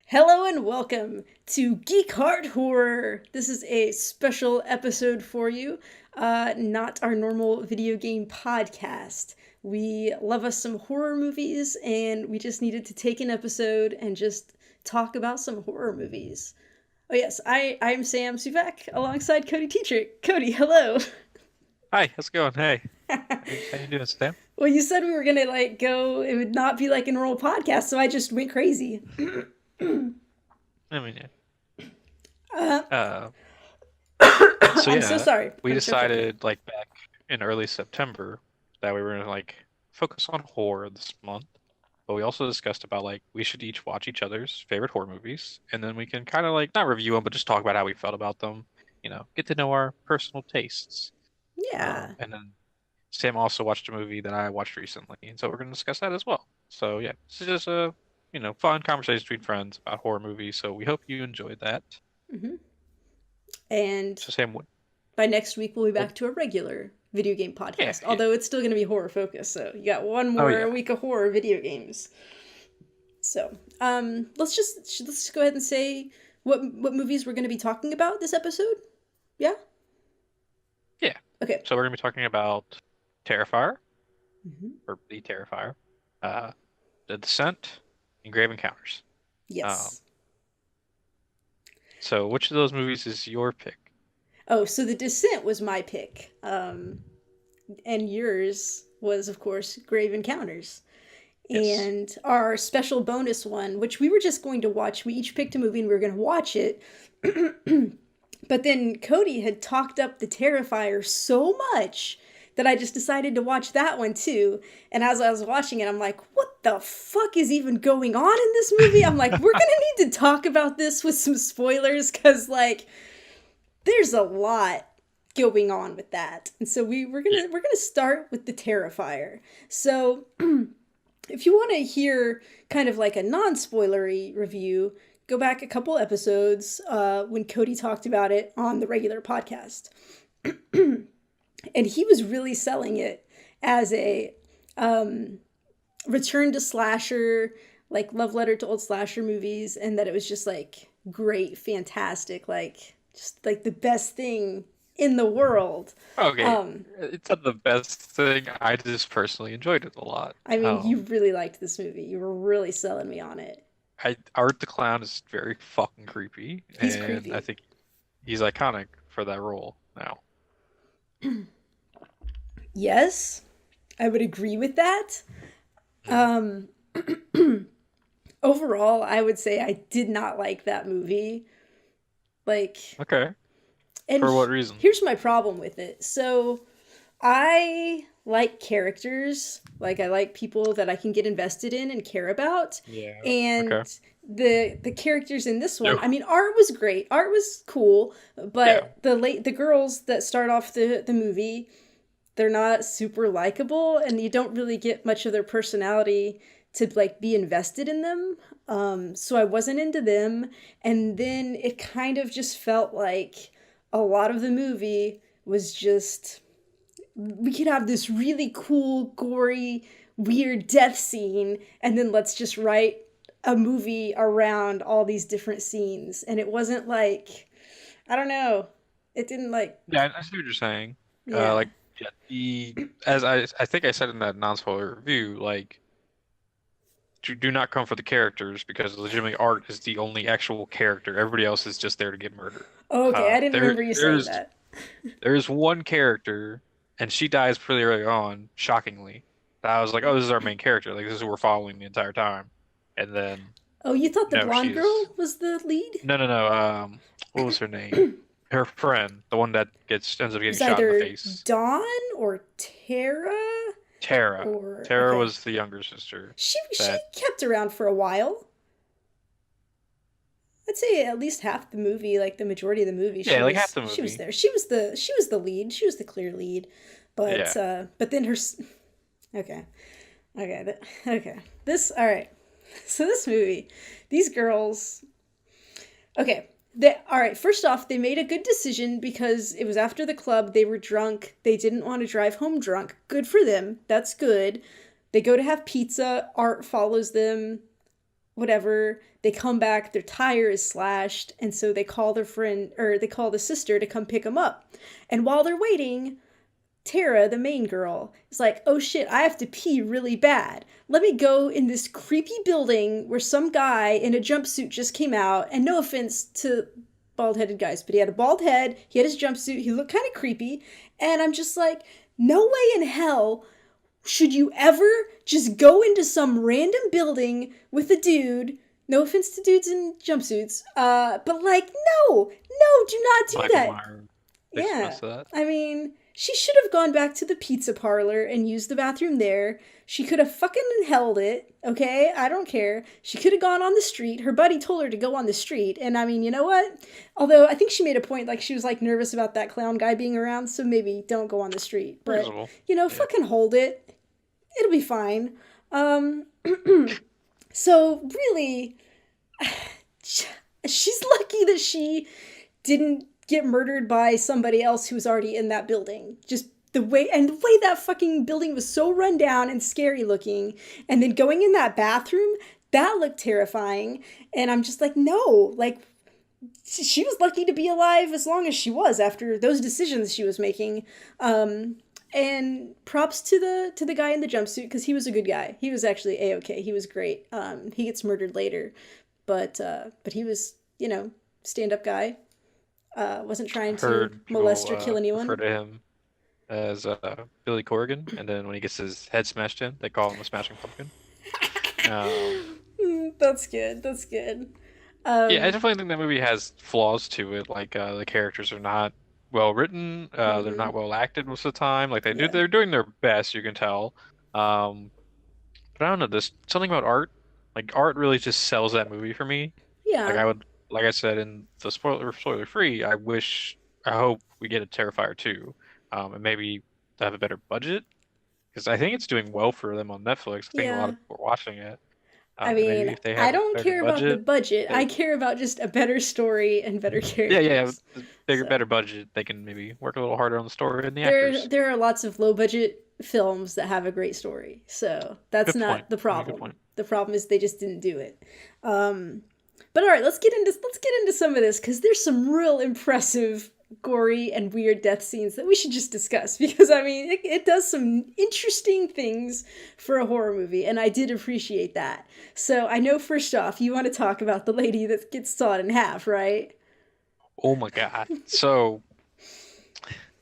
Hello and welcome to Geek Heart Horror. This is a special episode for you, not our normal video game podcast. We love us some horror movies, and we just needed to take an episode and just talk about some horror movies. Oh yes, I'm Sam Suvak alongside Cody Teatrick. Cody, hello. Hi, how's it going? Hey, how you doing, Sam? Well, you said we were gonna go. It would not be like a normal podcast, so I just went crazy. I mean, yeah. Uh, Uh, so I'm so yeah, sorry. we I'm choking. decided like back in early September that we were gonna like focus on horror this month, but we also discussed about like we should each watch each other's favorite horror movies, and then we can kind of like not review them, but just talk about how we felt about them. Get to know our personal tastes. Yeah. And then Sam also watched a movie that I watched recently, and so we're gonna discuss that as well. So yeah, this is just a fun conversation between friends about horror movies. So we hope you enjoyed that. hmm And So Sam, what? by next week, we'll be what back to a regular video game yeah, podcast. yeah. Although it's still going to be horror focused, so you got one Oh more yeah. week of horror video games. So, let's just go ahead and say what movies we're going to be talking about this episode. Yeah. Yeah. Okay. So we're gonna be talking about Terrifier hmm or The Terrifier, uh, The Descent, and Grave Encounters. Um, Yes. so which of those movies is your pick? Oh, so The Descent was my pick, and yours was, of course, Grave Encounters. Yes. And our special bonus one, which we were just going to watch, we each picked a movie and we were going to watch it. But then Cody had talked up the Terrifier so much that I just decided to watch that one too. And as I was watching it, I'm like, what the fuck is even going on in this movie? I'm like, we're gonna need to talk about this with some spoilers, because like there's a lot going on with that. And so we're Yeah. gonna start with the Terrifier. So if you want to hear kind of like a non-spoilery review, go back a couple episodes when Cody talked about it on the regular podcast. And he was really selling it as a return to slasher, like love letter to old slasher movies, and that it was just like great, fantastic, like just like the best thing in the world. Okay. Um, It's not the best thing. I just personally enjoyed it a lot. I mean, you really liked this movie. You were really selling me on it. Art the Clown is very fucking creepy, He's and I creepy. think he's iconic for that role now. Yes, I would agree with that. Hmm. Um, Overall, I would say I did not like that movie. Like, Okay. and For what reason? here's my problem with it. So, I like characters. Like, I like people that I can get invested in and care about. Yeah. And Okay. the characters in this one, Yeah. I mean, art was great. Art was cool, Yeah. but the girls that start off the movie, they're not super likable, and you don't really get much of their personality to like be invested in them. So I wasn't into them, and then it kind of just felt like a lot of the movie was just, we could have this really cool, gory, weird death scene, and then let's just write a movie around all these different scenes. And it wasn't like, I don't know, it didn't like, Yeah, I see what you're saying. yeah. Like, yeah, the as I think I said in that non-spoiler review, like, do not come for the characters because legitimately Art is the only actual character. Everybody else is just there to get murdered. Oh, okay, I didn't There remember you saying there's that. there's one character, and she dies pretty early on, shockingly. I was like, oh, this is our main character. Like, this is who we're following the entire time. And then Oh, you thought the no, blonde she's girl was the lead? no. What was her name? Her friend, the one that gets ends up It getting was shot in the either face. Dawn or Tara, Tara. or Tara okay. was the younger sister. She That kept around for a while. I'd say at least half the movie, like the majority of the movie, yeah, like half the she was movie. there. She was the lead. She was the clear lead. Yeah. But then okay. Okay. This all right. So this movie, these girls, okay. All right, first off, they made a good decision because it was after the club. They were drunk. They didn't want to drive home drunk. Good for them. That's good. They go to have pizza. Art follows them. Whatever. They come back. Their tire is slashed. And so they call their friend, or they call the sister to come pick them up. And while they're waiting, Tara, the main girl, is like, oh shit, I have to pee really bad. Let me go in this creepy building where some guy in a jumpsuit just came out. And no offense to bald headed guys, but he had a bald head, he had his jumpsuit, he looked kind of creepy. And I'm just like, no way in hell should you ever just go into some random building with a dude. No offense to dudes in jumpsuits, but like, no, do not do Michael that. Myers makes Yeah, most of that. I mean, she should have gone back to the pizza parlor and used the bathroom there. She could have fucking held it, okay? I don't care. She could have gone on the street. Her buddy told her to go on the street. And I mean, you know what? Although I think she made a point, like she was like nervous about that clown guy being around, so maybe don't go on the street. But, Reasonable. Yeah. fucking hold it. It'll be fine. So really, she's lucky that she didn't get murdered by somebody else who was already in that building. Just the way that fucking building was so run down and scary looking, and then going in that bathroom, that looked terrifying. And I'm just like, no, like she was lucky to be alive as long as she was after those decisions she was making. And props to the guy in the jumpsuit because he was a good guy. He was actually a-okay. He was great. He gets murdered later, but he was stand-up guy. Wasn't trying to molest or kill anyone. Refer to him as Billy Corrigan, and then when he gets his head smashed in, they call him a smashing pumpkin. That's good. That's good. Yeah, I definitely think that movie has flaws to it. Like the characters are not well written. They're not well acted most of the time. Like they're doing their best, you can tell. But I don't know, there's something about art. Like art really just sells that movie for me. Yeah. Like I said in the spoiler free, I hope we get a Terrifier 2. And maybe have a better budget because I think it's doing well for them on Netflix. I think a lot of people are watching it. I Maybe mean, if they I have a don't better care about the budget. they- I care about just a better story and better characters. bigger, So better budget, they can maybe work a little harder on the story and the actors. there are lots of low budget films that have a great story. So that's Good not point. the Good problem. point. The problem is they just didn't do it. But all right, let's get into some of this because there's some real impressive, gory, and weird death scenes that we should just discuss because I mean it does some interesting things for a horror movie, and I did appreciate that. So I know first off you want to talk about the lady that gets sawed in half, right? Oh my God. So,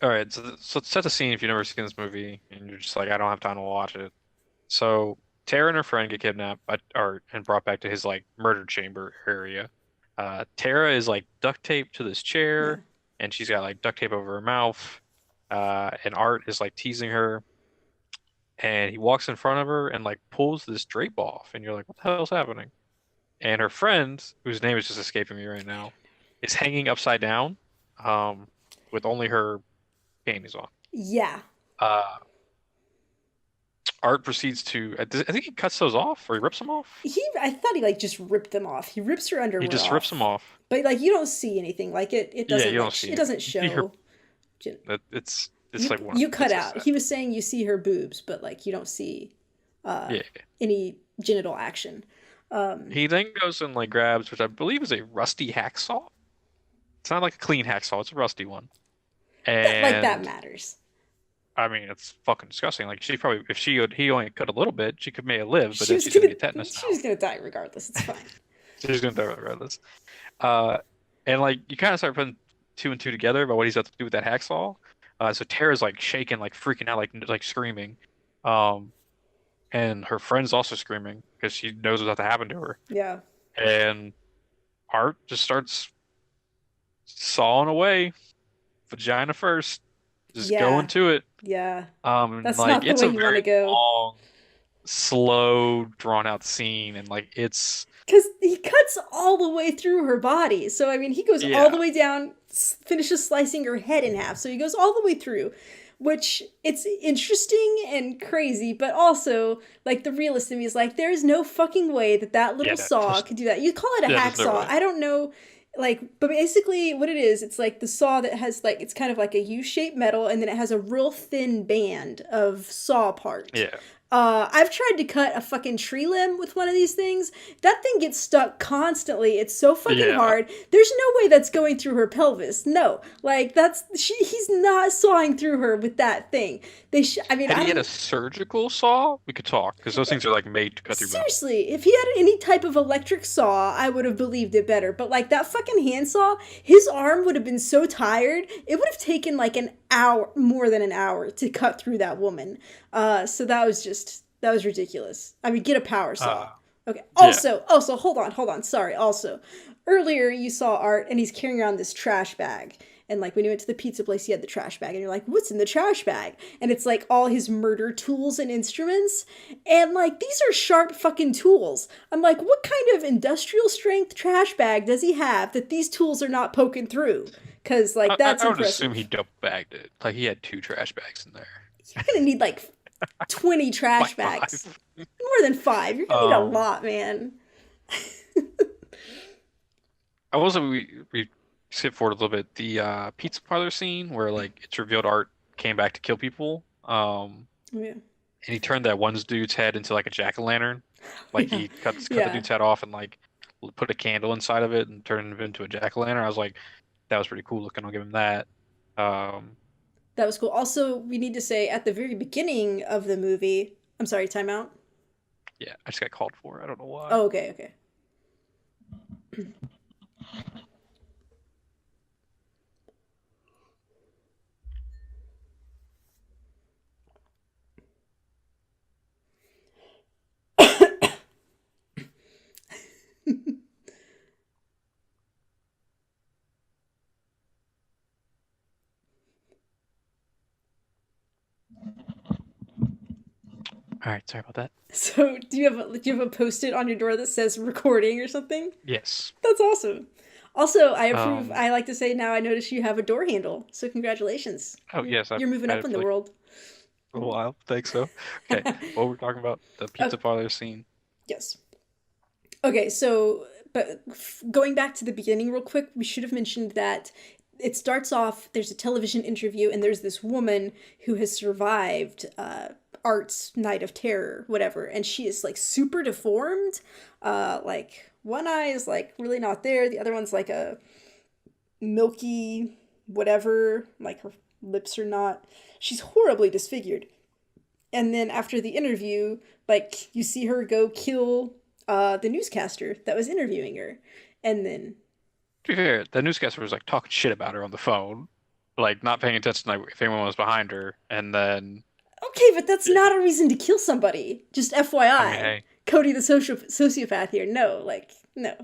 all right. So set the scene if you've never seen this movie and you're just like, I don't have time to watch it. So Tara and her friend get kidnapped and brought back to his like murder chamber area. Tara is like duct taped to this Yeah. chair, and she's got like duct tape over her mouth. And Art is like teasing her, and he walks in front of her and like pulls this drape off, and you're like, what the hell's happening? And her friend, whose name is just escaping me right now, is hanging upside down, with only her panties on. Yeah. Uh, Art proceeds to, I think he cuts those off or he rips them off. I thought he like just ripped them off. He rips her underwear He just off. rips them off. But like you don't see anything. Like it Yeah, doesn't you don't like, see it doesn't anything. You see her. show. It's You, like one. you cut It's so out. sad. He was saying you see her boobs, but like you don't see Yeah. any genital action. He then goes and like grabs, which I believe is a rusty hacksaw. It's not like a clean hacksaw; it's a rusty one. That And matters. I mean, it's fucking disgusting. Like she probably, if he only cut a little bit, she could may have lived, but She then was she's gonna gonna get tetanus she now. was gonna die regardless. It's fine. She's gonna die regardless. Uh, and like you kind of start putting two and two together about what he's got to do with that hacksaw. So Tara's like shaking, like freaking out, like screaming. Um, and her friend's also screaming because she knows what's about to happen to her. Yeah. And Art just starts sawing away, vagina first, just Yeah. going to it. Yeah. And That's like not the it's way a you want to very go. long, slow, drawn out scene, and like it's Because he cuts all the way through her body. So, I mean, he goes all the yeah, way down, finishes slicing her head in half. So he goes all the way through, which it's interesting and crazy, but also, like, the realist in me is like, there's no fucking way that little yeah, saw could do that. You call it a there's no hacksaw. way. I don't know. like, but basically what it is, it's like the saw that has like, it's kind of like a U-shaped metal, and then it has a real thin band of saw part. Yeah. I've tried to cut a fucking tree limb with one of these things. That thing gets stuck constantly. It's so fucking Yeah. hard. There's no way that's going through her pelvis. No, like he's not sawing through her with that thing. I mean, Had I he had a don't. surgical saw, we could talk because those things are like made to cut through metal. Seriously, if he had any type of electric saw, I would have believed it better. But like that fucking handsaw, his arm would have been so tired, it would have taken like an hour, more than an hour, to cut through that woman. So that was ridiculous. I mean, get a power saw. Uh, Okay. yeah. Also, hold on. Sorry. Also, earlier you saw Art, and he's carrying around this trash bag. And like when you went to the pizza place, he had the trash bag, and you're like, "What's in the trash bag?" And it's like all his murder tools and instruments. And like these are sharp fucking tools. I'm like, what kind of industrial strength trash bag does he have that these tools are not poking through? Because like that's I would assume he impressive. double bagged it. Like he had two trash bags in there. You're gonna need like 20 trash Like bags, five. more than five. You're gonna need a Um, lot, man. I will say we skip forward a little bit. The pizza parlor scene where like it's revealed Art came back to kill people. Yeah, And he turned that one dude's head into like a jack-o'-lantern. Like yeah, he cut the yeah. dude's head off and like put a candle inside of it and turned him into a jack-o'-lantern. I was like, that was pretty cool looking. I'll give him that. Um, That was cool. Also, we need to say at the very beginning of the movie. I'm sorry, timeout. yeah, I just got called for. I don't know why. Oh, okay, okay. All right, sorry about that. So, do you have a post-it on your door that says recording or something? Yes. That's awesome. Also, I approve. Um, I like to say now I notice you have a door handle. So congratulations. oh yes, I've You're moving had up it in for the like world. a while. Think so. Okay, what we're talking about, the Oh, pizza parlor scene. yes. Okay, so but going back to the beginning real quick, we should have mentioned that it starts off. There's a television interview, and there's this woman who has survived Art's night of terror, whatever, and she is like super deformed. Like one eye is like really not there. The other one's like a milky whatever. Like her lips are not. She's horribly disfigured. And then after the interview, like you see her go kill the newscaster that was interviewing her, and then To be fair, the newscaster was like talking shit about her on the phone, like not paying attention like if anyone was behind her, and then okay, but that's not a reason to kill somebody. Just I mean, FYI, hey, Cody the sociopath here. No, like no,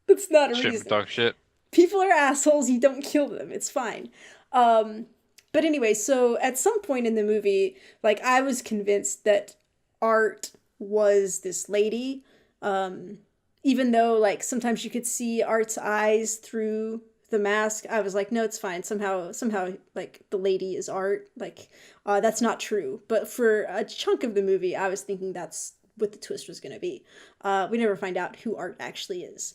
that's not a shit for reason. talking shit. People are assholes. You don't kill them. It's fine. Um, but anyway, so at some point in the movie, like I was convinced that Art was this lady. Um, Even though like sometimes you could see Art's eyes through the mask, I was like, no, it's fine. Somehow, like the lady is Art. Like, that's not true. But for a chunk of the movie, I was thinking that's what the twist was going to be. We never find out who Art actually is.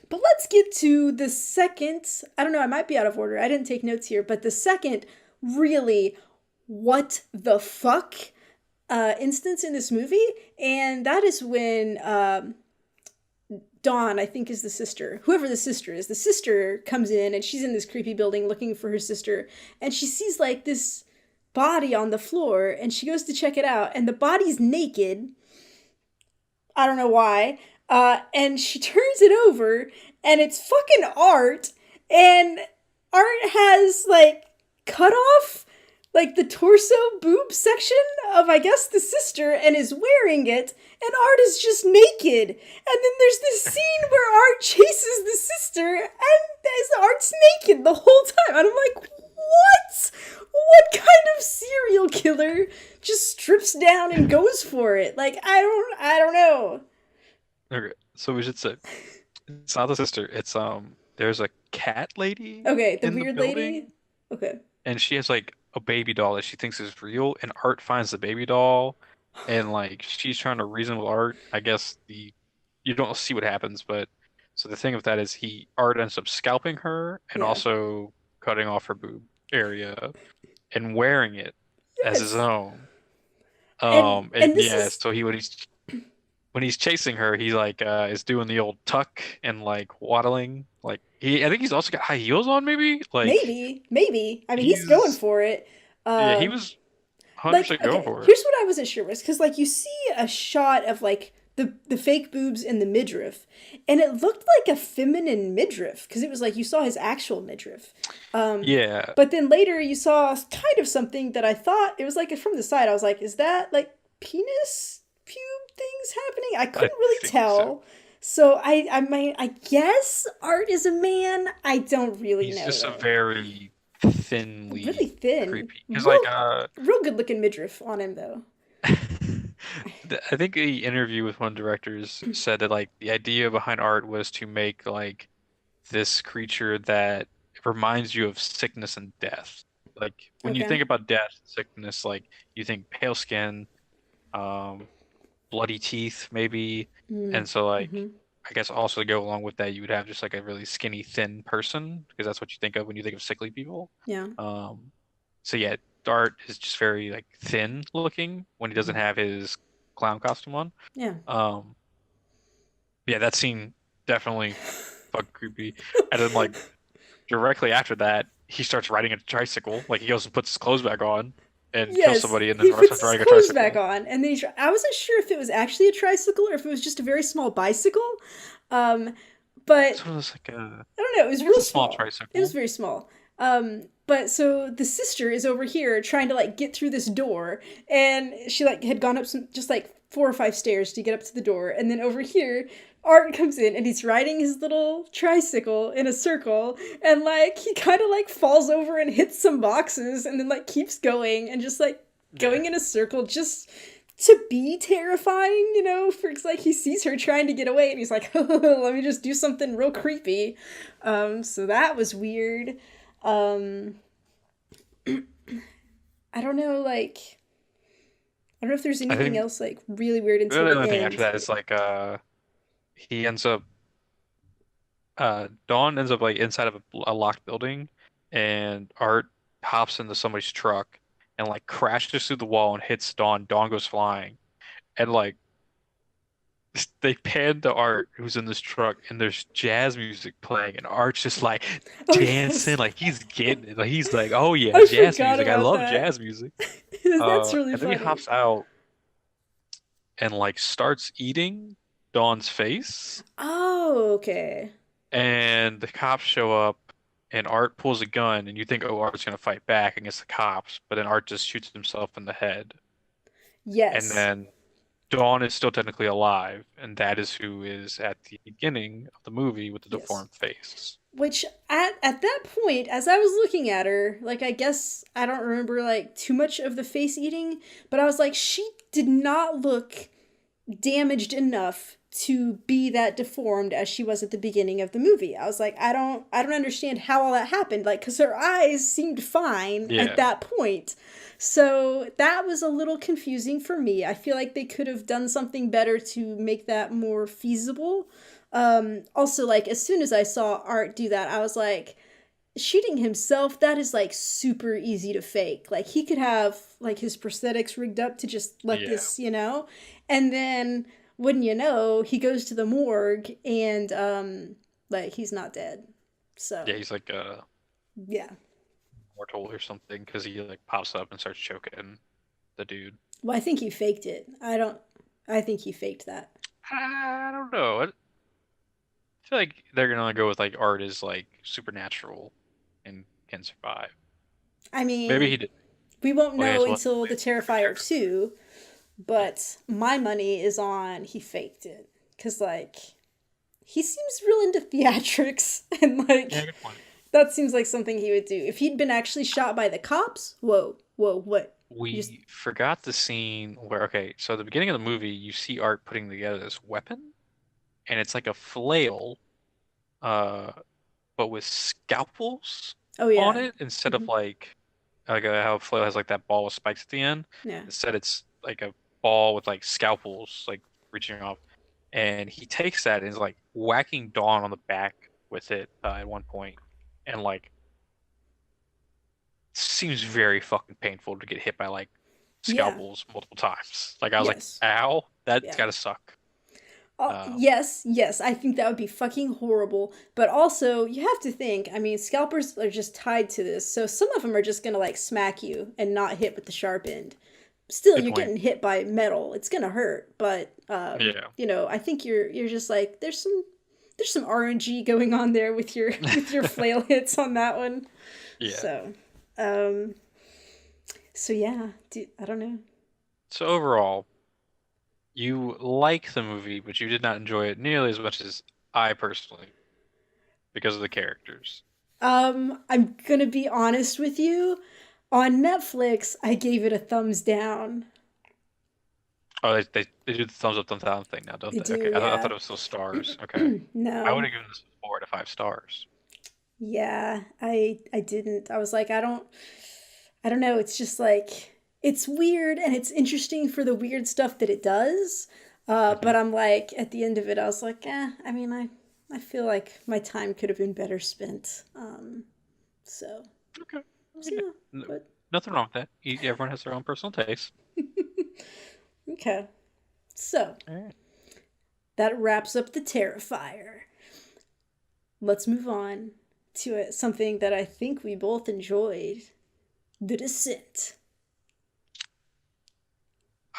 But let's get to the second. I don't know, I might be out of order. I didn't take notes here, but the second really what the fuck instance in this movie, and that is when Dawn, I think is the sister, whoever the sister comes in and she's in this creepy building looking for her sister, and she sees like this body on the floor, and she goes to check it out, and the body's naked. I don't know why. And she turns it over, and it's fucking Art. And Art has like cut off like the torso boob section of I guess the sister, and is wearing it. And Art is just naked. And then there's this scene where Art chases the sister, and Art's naked the whole time. And I'm like, what? What kind of serial killer just strips down and goes for it? Like I don't know. Okay, so we should say it's not the sister. It's there's a cat lady Okay, the in the weird lady. building, Okay. and she has like a baby doll that she thinks is real, and Art finds the baby doll, and like she's trying to reason with Art. I guess the you don't see what happens, but So the thing with that is Art ends up scalping her and Yeah. also cutting off her boob area and wearing it as his Yes. own. And And this yeah, is so when he's chasing her, he like is doing the old tuck and like waddling. Like I think he's also got high heels on, maybe. Like maybe. I mean, he's going he's for it. yeah, he Uh, was like 100% going okay, for it. here's what I wasn't sure was because like you see a shot of like the fake boobs in the midriff, and it looked like a feminine midriff because it was like you saw his actual midriff. Um, Yeah, but then later you saw kind of something that I thought it was like from the side. I was like, is that like penis pube things happening? I I couldn't really think so. tell. So I guess Art is a man. I don't really He's know just a though. very Really thinly thin, creepy. Because like real good looking midriff on him though. I think the interview with one of the directors said that like the idea behind Art was to make like this creature that reminds you of sickness and death. Like when you Okay. think about death, sickness, like you think pale skin, um, bloody teeth, maybe. Mm. And so like Mm-hmm. I guess also to go along with that, you would have just like a really skinny, thin person, because that's what you think of when you think of sickly people. Yeah. Um, so yeah, Dart is just very like thin looking when he doesn't have his clown costume on. Yeah. Um, yeah, that scene definitely fucking creepy. And then like directly after that, he starts riding a tricycle. Like he goes and puts his clothes back on and kills Yes, somebody and then he puts starts his riding a clothes back tricycle. on, and then I wasn't sure if it was actually a tricycle or if it was just a very small bicycle. Um, but So it was like I don't know. It I was think it's real a small small. It was tricycle. very small. But so the sister is over here trying to like get through this door, and she like had gone up some just like 4 or 5 stairs to get up to the door, and then over here. Art comes in and he's riding his little tricycle in a circle and like he kind of like falls over and hits some boxes and then like keeps going and just like Yeah. going in a circle just to be terrifying, you know, for it's like he sees her trying to get away and he's like, let me just do something real creepy. So that was weird. Um, I don't know, like, I don't know if there's I anything think else like really weird until the the only thing after end. that is like he ends up Dawn ends up like inside of a locked building and Art hops into somebody's truck and like crashes through the wall and hits Dawn. Dawn goes flying. And like they pan to Art who's in this truck and there's jazz music playing and Art's just like Oh dancing yes, like he's getting it. Like he's like, "Oh yeah, I jazz forgot music. I about love that. jazz music." That's really And then he funny. hops out and like starts eating Dawn's face. Oh, okay. And the cops show up and Art pulls a gun and you think, oh, Art's gonna fight back against the cops, but then Art just shoots himself in the head. And Yes. then Dawn is still technically alive, and that is who is at the beginning of the movie with the Yes. deformed face. Which at that point, as I was looking at her, like I guess I don't remember like too much of the face eating, but I was like, she did not look damaged enough to be that deformed as she was at the beginning of the movie. I was like, I don't understand how all that happened. Like, cause her eyes seemed fine at Yeah. that point. So that was a little confusing for me. I feel like they could have done something better to make that more feasible. Also, like as soon as I saw Art do that, I was like, shooting himself, that is like super easy to fake. Like he could have like his prosthetics rigged up to just let Yeah. this, you know, and then wouldn't you know, he goes to the morgue and like he's not dead. Yeah, So he's like yeah. mortal or something because he like pops up and starts choking the dude. Well, I think he faked it. I think he faked that. I don't know. I feel like they're gonna go with like Art is like supernatural and can survive. I Maybe mean, he did. we won't Oh know yes, well, until the Terrifier character. 2, Yeah. but my money is on he faked it. Cause like he seems real into theatrics and Yeah, like good point. that seems like something he would do. If he'd been actually shot by the cops, whoa, what? You just We forgot the scene where, okay, so at the beginning of the movie, you see Art putting together this weapon, and it's like a flail, uh, but with scalpels oh on yeah. it instead of Hmm. like how a flail has like that ball with spikes at the end. Yeah. Instead, it's like a ball with like scalpels like reaching off. and he takes that and is like whacking Dawn on the back with it at one point, and like seems very fucking painful to get hit by like Yeah. scalpels multiple times. Like I was like, Yes. ow, that's Yeah. gotta suck. Um, Yes, yes, I think that would be fucking horrible. But also, you have to think, I mean, scalpers are just tied to this, so some of them are just gonna like smack you and not hit with the sharp end. Still, Good you're point. getting hit by metal. It's gonna hurt, but Yeah. I think you're just like there's some RNG going on there with your flail hits on that one. Yeah. So, um, so yeah, I don't know. So overall, you like the movie, but you did not enjoy it nearly as much as I personally because of the characters. I'm gonna be honest with you. On Netflix, I gave it a thumbs down. Oh, they do the thumbs up, thumbs down thing now, don't They they? Okay. do, I yeah. thought it was still stars. Okay. I would No. have given this 4 out of 5 stars. Yeah, I didn't. I was like, I don't know, it's just like it's weird and it's interesting for the weird stuff that it does. Hmm. But I'm like at the end of it I was like, I mean, I feel like my time could have been better spent. So, Okay. so Yeah. yeah, No, but nothing wrong with that. Everyone has their own personal taste. okay. So, All right. that wraps up the Terrifier. Let's move on to something that I think we both enjoyed, The Descent.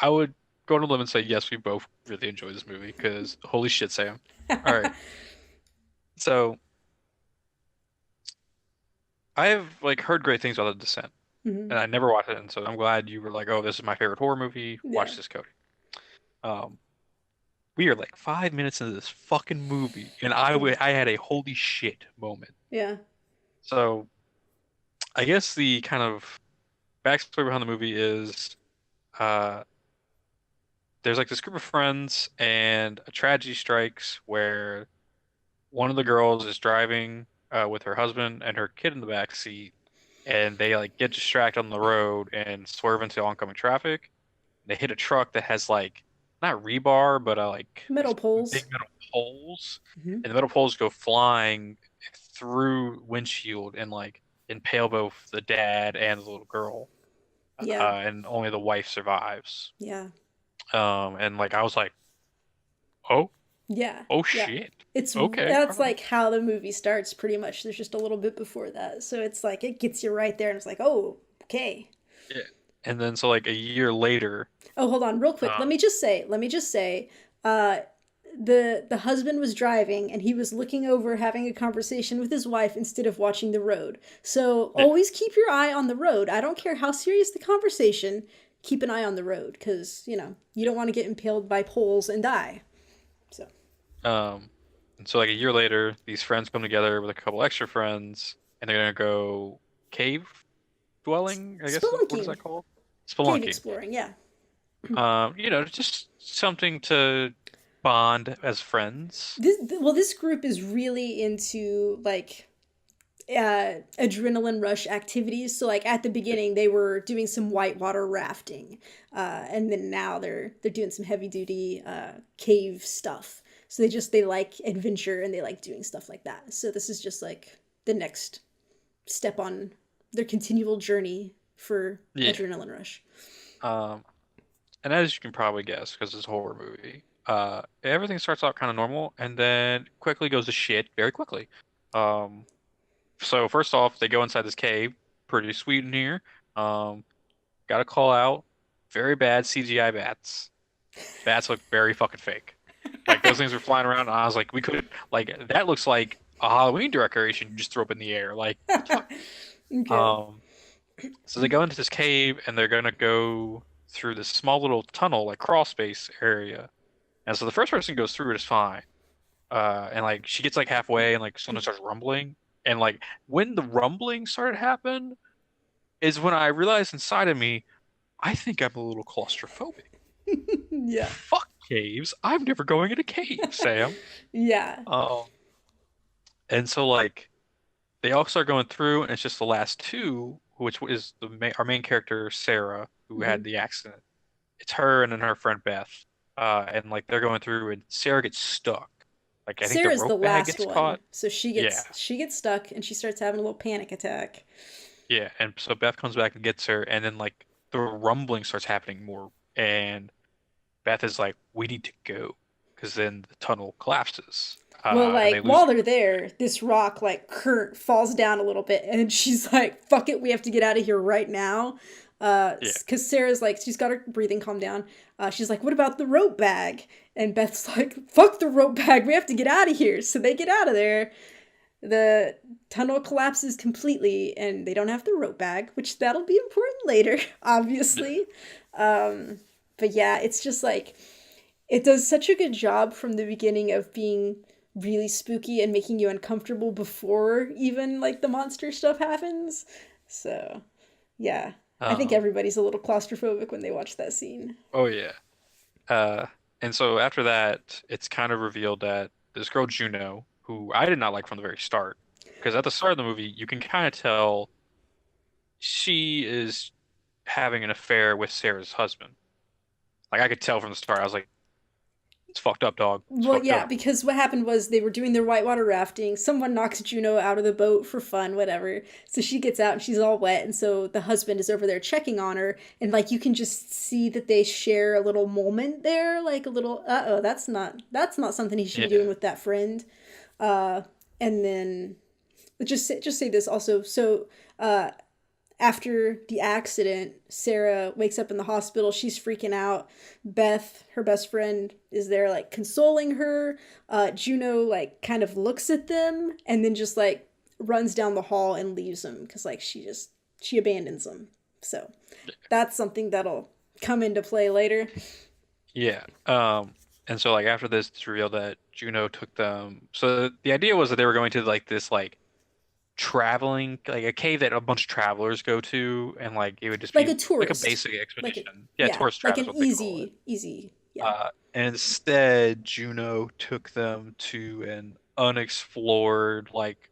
I would go on a limb and say yes, we both really enjoyed this movie because holy shit, Sam. All right. So I have like heard great things about The Descent, Mhm. and I never watched it, and so I'm glad you were like, "Oh, this is my favorite horror movie. Yeah. Watch this, Cody." Um, we are like 5 minutes into this fucking movie, and Mm. I had a holy shit moment. Yeah. So I guess the kind of backstory behind the movie is, uh, there's like this group of friends, and a tragedy strikes where one of the girls is driving with her husband and her kid in the back seat, and they like get distracted on the road and swerve into oncoming traffic. They hit a truck that has like not rebar, but Metal these poles. big metal poles, Hmm. and the metal poles go flying through windshield and like impale both the dad and the little girl, Yeah. and only the wife survives. Yeah. And like I was like, oh, Yeah. oh Yeah. shit, It's okay, all that's right. like how the movie starts pretty much. There's just a little bit before that. So it's like it gets you right there and it's like, "Oh, okay." Yeah. And then so like a year later, Oh, hold on, real quick. uh, Let me just say, uh, the husband was driving and he was looking over having a conversation with his wife instead of watching the road. So yeah, always keep your eye on the road. I don't care how serious the conversation. Keep an eye on the road because you don't want to get impaled by poles and die. So um, and so like a year later, these friends come together with a couple extra friends, and they're gonna go cave dwelling, I guess. What is spelunking, that called? cave Spelunking. exploring, yeah. Just something to bond as friends. This group is really into like adrenaline rush activities. So like at the Yeah. beginning they were doing some whitewater rafting, and then now they're doing some heavy duty cave stuff. So they like adventure and they like doing stuff like that. So this is just like the next step on their continual journey for Yeah. adrenaline rush. Um, and as you can probably guess, because it's a horror movie, everything starts out kind of normal and then quickly goes to shit very quickly. Um, so first off, they go inside this cave, pretty sweet in here. Um, Gotta call out, very bad CGI bats. Bats look very fucking fake. Like those things were flying around, and I was like, we could like that looks like a Halloween decoration you just throw up in the air. Like, what the fuck? Okay. Um, so they go into this cave and they're gonna go through this small little tunnel, like crawl space area. And so the first person who goes through it is fine. And like she gets like halfway and like something starts rumbling. And like when the rumbling started happen is when I realized inside of me, I think I'm a little claustrophobic. Yeah. Fuck caves. I'm never going in a cave, Sam. Yeah. Um, and so like they all start going through, and it's just the last two, which is our main character Sarah, who had Hmm. the accident. It's her and then her friend Beth. and like they're going through, and Sarah gets stuck. Like I think the Sarah's the rope bag last gets caught. one. So Yeah, she gets stuck and she starts having a little panic attack. yeah, and so Beth comes back and gets her, and then like the rumbling starts happening more, and Beth is like, "We need to go," because then the tunnel collapses, Well, and like they lose while the they're group. there, this rock like current falls down a little bit, and she's like, "Fuck it, we have to get out of here right now." Yeah, Because Sarah's like, she's got her breathing calm down. She's like, "What about the rope bag?" And Beth's like, "Fuck the rope bag, we have to get out of here." So they get out of there. The tunnel collapses completely, and they don't have the rope bag, which that'll be important later, yeah, obviously. But yeah, it's just like it does such a good job from the beginning of being really spooky and making you uncomfortable before even like the monster stuff happens. So, yeah. I think um, everybody's a little claustrophobic when they watch that scene. oh yeah, uh, and so after that, it's kind of revealed that this girl Juno, who I did not like from the very start, because at the start of the movie, you can kind of tell she is having an affair with Sarah's husband. Like I could tell from the start. I was like, it's fucked up, dog. It's Well, fucked yeah, up. because what happened was they were doing their whitewater rafting. Someone knocks Juno out of the boat for fun, whatever. So she gets out and she's all wet, and so the husband is over there checking on her, and like you can just see that they share a little moment there, like a little, uh-oh, that's not something he should be doing Yeah. with that friend. Uh, and then just say this also. So after the accident, Sarah wakes up in the hospital. She's freaking out. Beth, her best friend, is there like consoling her. Juno like kind of looks at them and then just like runs down the hall and leaves them because like she abandons them. So that's something that'll come into play later. Yeah. And so like after this, it's revealed that Juno took them. So the idea was that they were going to like this like traveling like a cave that a bunch of travelers go to, and like it would just Like be a like a tourist. basic Like a expedition. Yeah, yeah, tourist like trap is an what they call it. easy, yeah. And instead, Juno took them to an unexplored like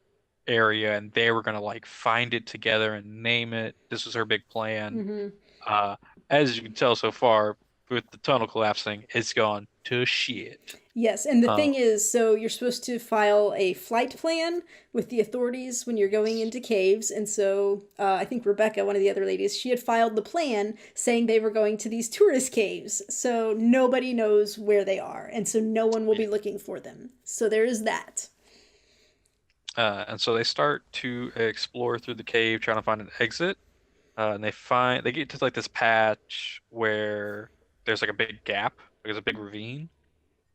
area, and they were gonna like find it together and name it. This was her big plan. Mm-hmm. Uh, as you can tell so far, with the tunnel collapsing, it's gone to shit. Yes, and the Um, thing is, so you're supposed to file a flight plan with the authorities when you're going into caves. And so I think Rebecca, one of the other ladies, she had filed the plan saying they were going to these tourist caves. So nobody knows where they are. And so no one will yeah. be looking for them. So there is that. And so they start to explore through the cave, trying to find an exit. And they get to like this patch where there's like a big gap, there's a big ravine.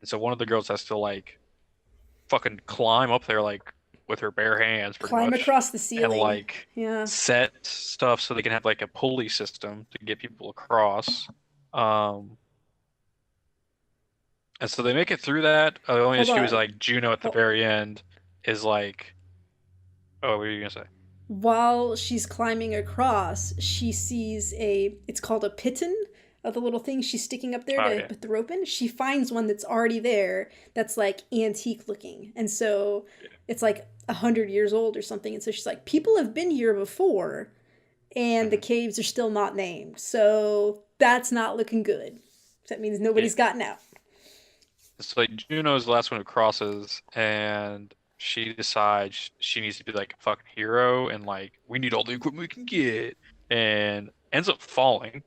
And so one of the girls has to like fucking climb up there like with her bare hands pretty Climb much, across the and ceiling. like Yeah. set stuff so they can have like a pulley system to get people across. Um, and so they make it through that. The only Hold issue is on. like Juno at the Hold, very end is like, oh, what are you gonna say? while she's climbing across, she sees it's called a piton, the little thing she's sticking up there Oh to yeah, put the rope in. She finds one that's already there that's like antique looking. And so yeah, it's like 100 years old or something. And so she's like, people have been here before and the hmm caves are still not named. So that's not looking good. That means yeah. nobody's gotten out. It's like Juno's the last one who crosses, and she decides she needs to be like a fucking hero, and like we need all the equipment we can get, and ends up falling.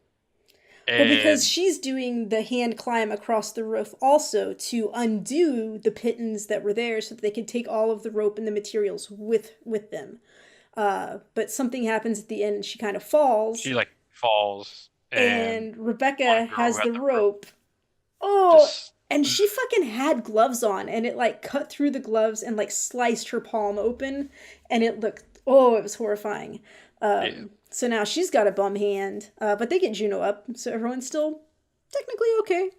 Well, because And she's doing the hand climb across the roof also to undo the pittons that were there so that they could take all of the rope and the materials with them. But something happens at the end and she kind of falls, she like falls, and and one Rebecca girl who has had the the rope rope. Oh, just and she fucking had gloves on and it like cut through the gloves and like sliced her palm open and it looked, oh, it was horrifying. yeah, So now she's got a bum hand, but they get Juno up, so everyone's still technically okay.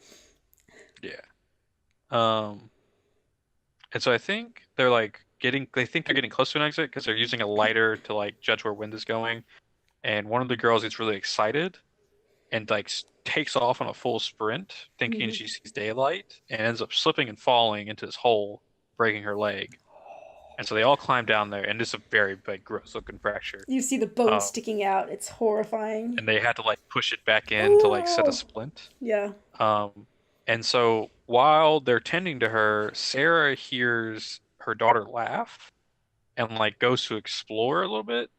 yeah. Um, and so I think they're like they think they're getting close to an exit because they're using a lighter to like judge where wind is going. And one of the girls gets really excited and like takes off on a full sprint, thinking Mhm. she sees daylight, and ends up slipping and falling into this hole, breaking her leg. And so they all climb down there, and it's a very big, gross looking fracture. You see the bone Um, sticking out. It's horrifying. and they had to like push it back in to like set a Oh, splint. yeah. Um, And so while they're tending to her, Sarah hears her daughter laugh and like goes to explore a little bit.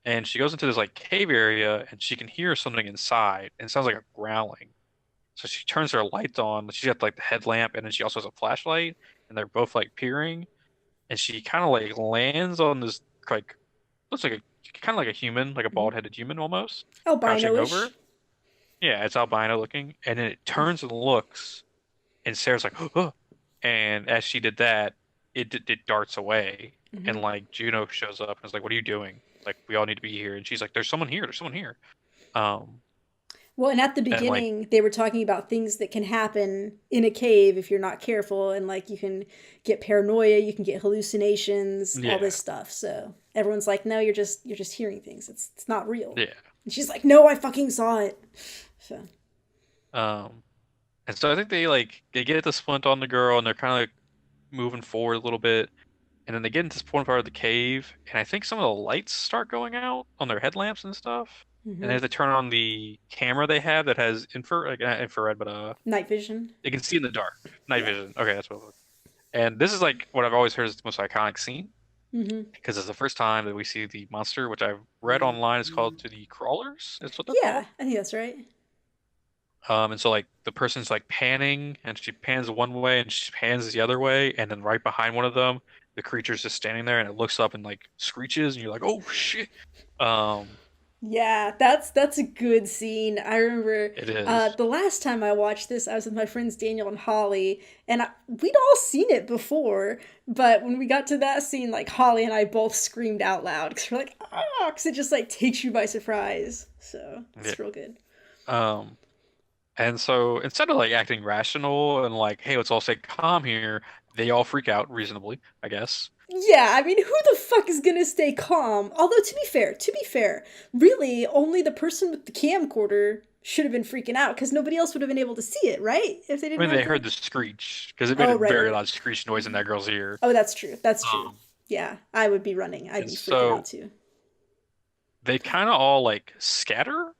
And she goes into this like cave area and she can hear something inside and it sounds like a growling. So she turns her lights on. She's got like the headlamp and then she also has a flashlight and they're both like peering and she kind of like lands on this like looks like a kind of like a human, like a Hmm. bald-headed human almost, crouching Albino-ish. over. Yeah, it's albino looking and then it turns and looks and Sarah's like, oh. And as she did that, it darts away Hmm. and like Juno shows up and is like, what are you doing? Like we all need to be here. And she's like, there's someone here. There's someone here. Um, Well, and at the and like, beginning, they were talking about things that can happen in a cave if you're not careful, and like you can get paranoia, you can get hallucinations, all this yeah, stuff. So everyone's like, "No, you're just hearing things. It's not real." yeah. And she's like, "No, I fucking saw it." So Um, and so I think they get the splint on the girl and they're kind of like moving forward a little bit. And then they get into this point part of the cave, and I think some of the lights start going out on their headlamps and stuff. And they hmm have to turn on the camera they have that has infrared, like not infrared, but night vision. they can see in the dark. Night Yeah. vision. Okay, that's what it was. And this is like what I've always heard is the most iconic scene hmm because it's the first time that we see the monster, which I've read online is called to the crawlers. Is what they're Yeah, called. I think that's right. And so like the person's like panning, and she pans one way and she pans the other way, and then right behind one of them, the creature's just standing there, and it looks up and like screeches, and you're like, oh shit. Um, Yeah, that's a good scene. I remember it is. the last time I watched this, I was with my friends Daniel and Holly, and we'd all seen it before, but when we got to that scene, like Holly and I both screamed out loud because we're like, ah, because it just like takes you by surprise. So Yeah. it's real good. Um, and so instead of like acting rational and like, hey, let's all stay calm here, they all freak out reasonably, I guess. Yeah, I mean, who the fuck is gonna stay calm? Although to be fair, really, only the person with the camcorder should have been freaking out because nobody else would have been able to see it, right? If they I didn't mean, have they the. heard the screech because it made a Oh, right, very right. loud screech noise in that girl's ear. Oh, that's true. That's true. Um, Yeah, I would be running. I'd and be freaking out so too. they kind of all like scatter.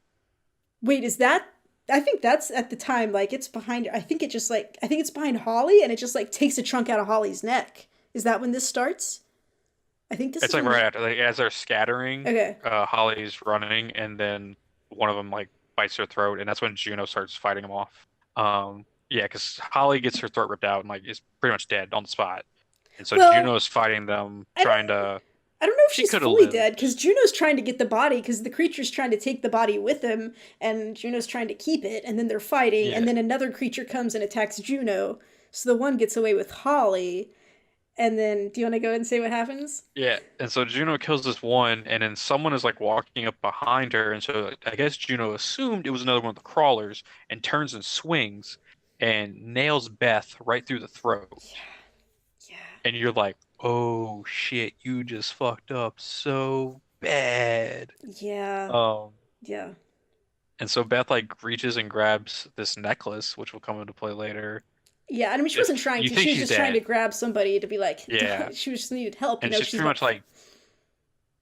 Wait, is that? I think that's at the time. Like it's behind. I think it just like I think it's behind Holly, and it just like takes a chunk out of Holly's neck. Is that when this starts? I think this It's is like when. right after, like as they're scattering, Okay. Holly's running, and then one of them like bites her throat, and that's when Juno starts fighting him off. Yeah, because Holly gets her throat ripped out and like is pretty much dead on the spot, and so Well, Juno's fighting them, I don't. trying to. I don't know if She she's could have fully dead lived. because Juno's trying to get the body because the creature's trying to take the body with him, and Juno's trying to keep it, and then they're fighting, Yeah, and then another creature comes and attacks Juno, so the one gets away with Holly, and then do you want to go ahead and say what happens? yeah, and so Juno kills this one, and then someone is like walking up behind her, and so I guess Juno assumed it was another one of the crawlers, and turns and swings, and nails Beth right through the throat. Yeah. And you're like, oh shit, you just fucked up so bad. Yeah. Um, Yeah. and so Beth like reaches and grabs this necklace, which will come into play later. Yeah, I mean, she wasn't If trying you to. think She was she's just trying to dead, grab somebody to be like, yeah, she just needed help. and she's She's pretty like, much like,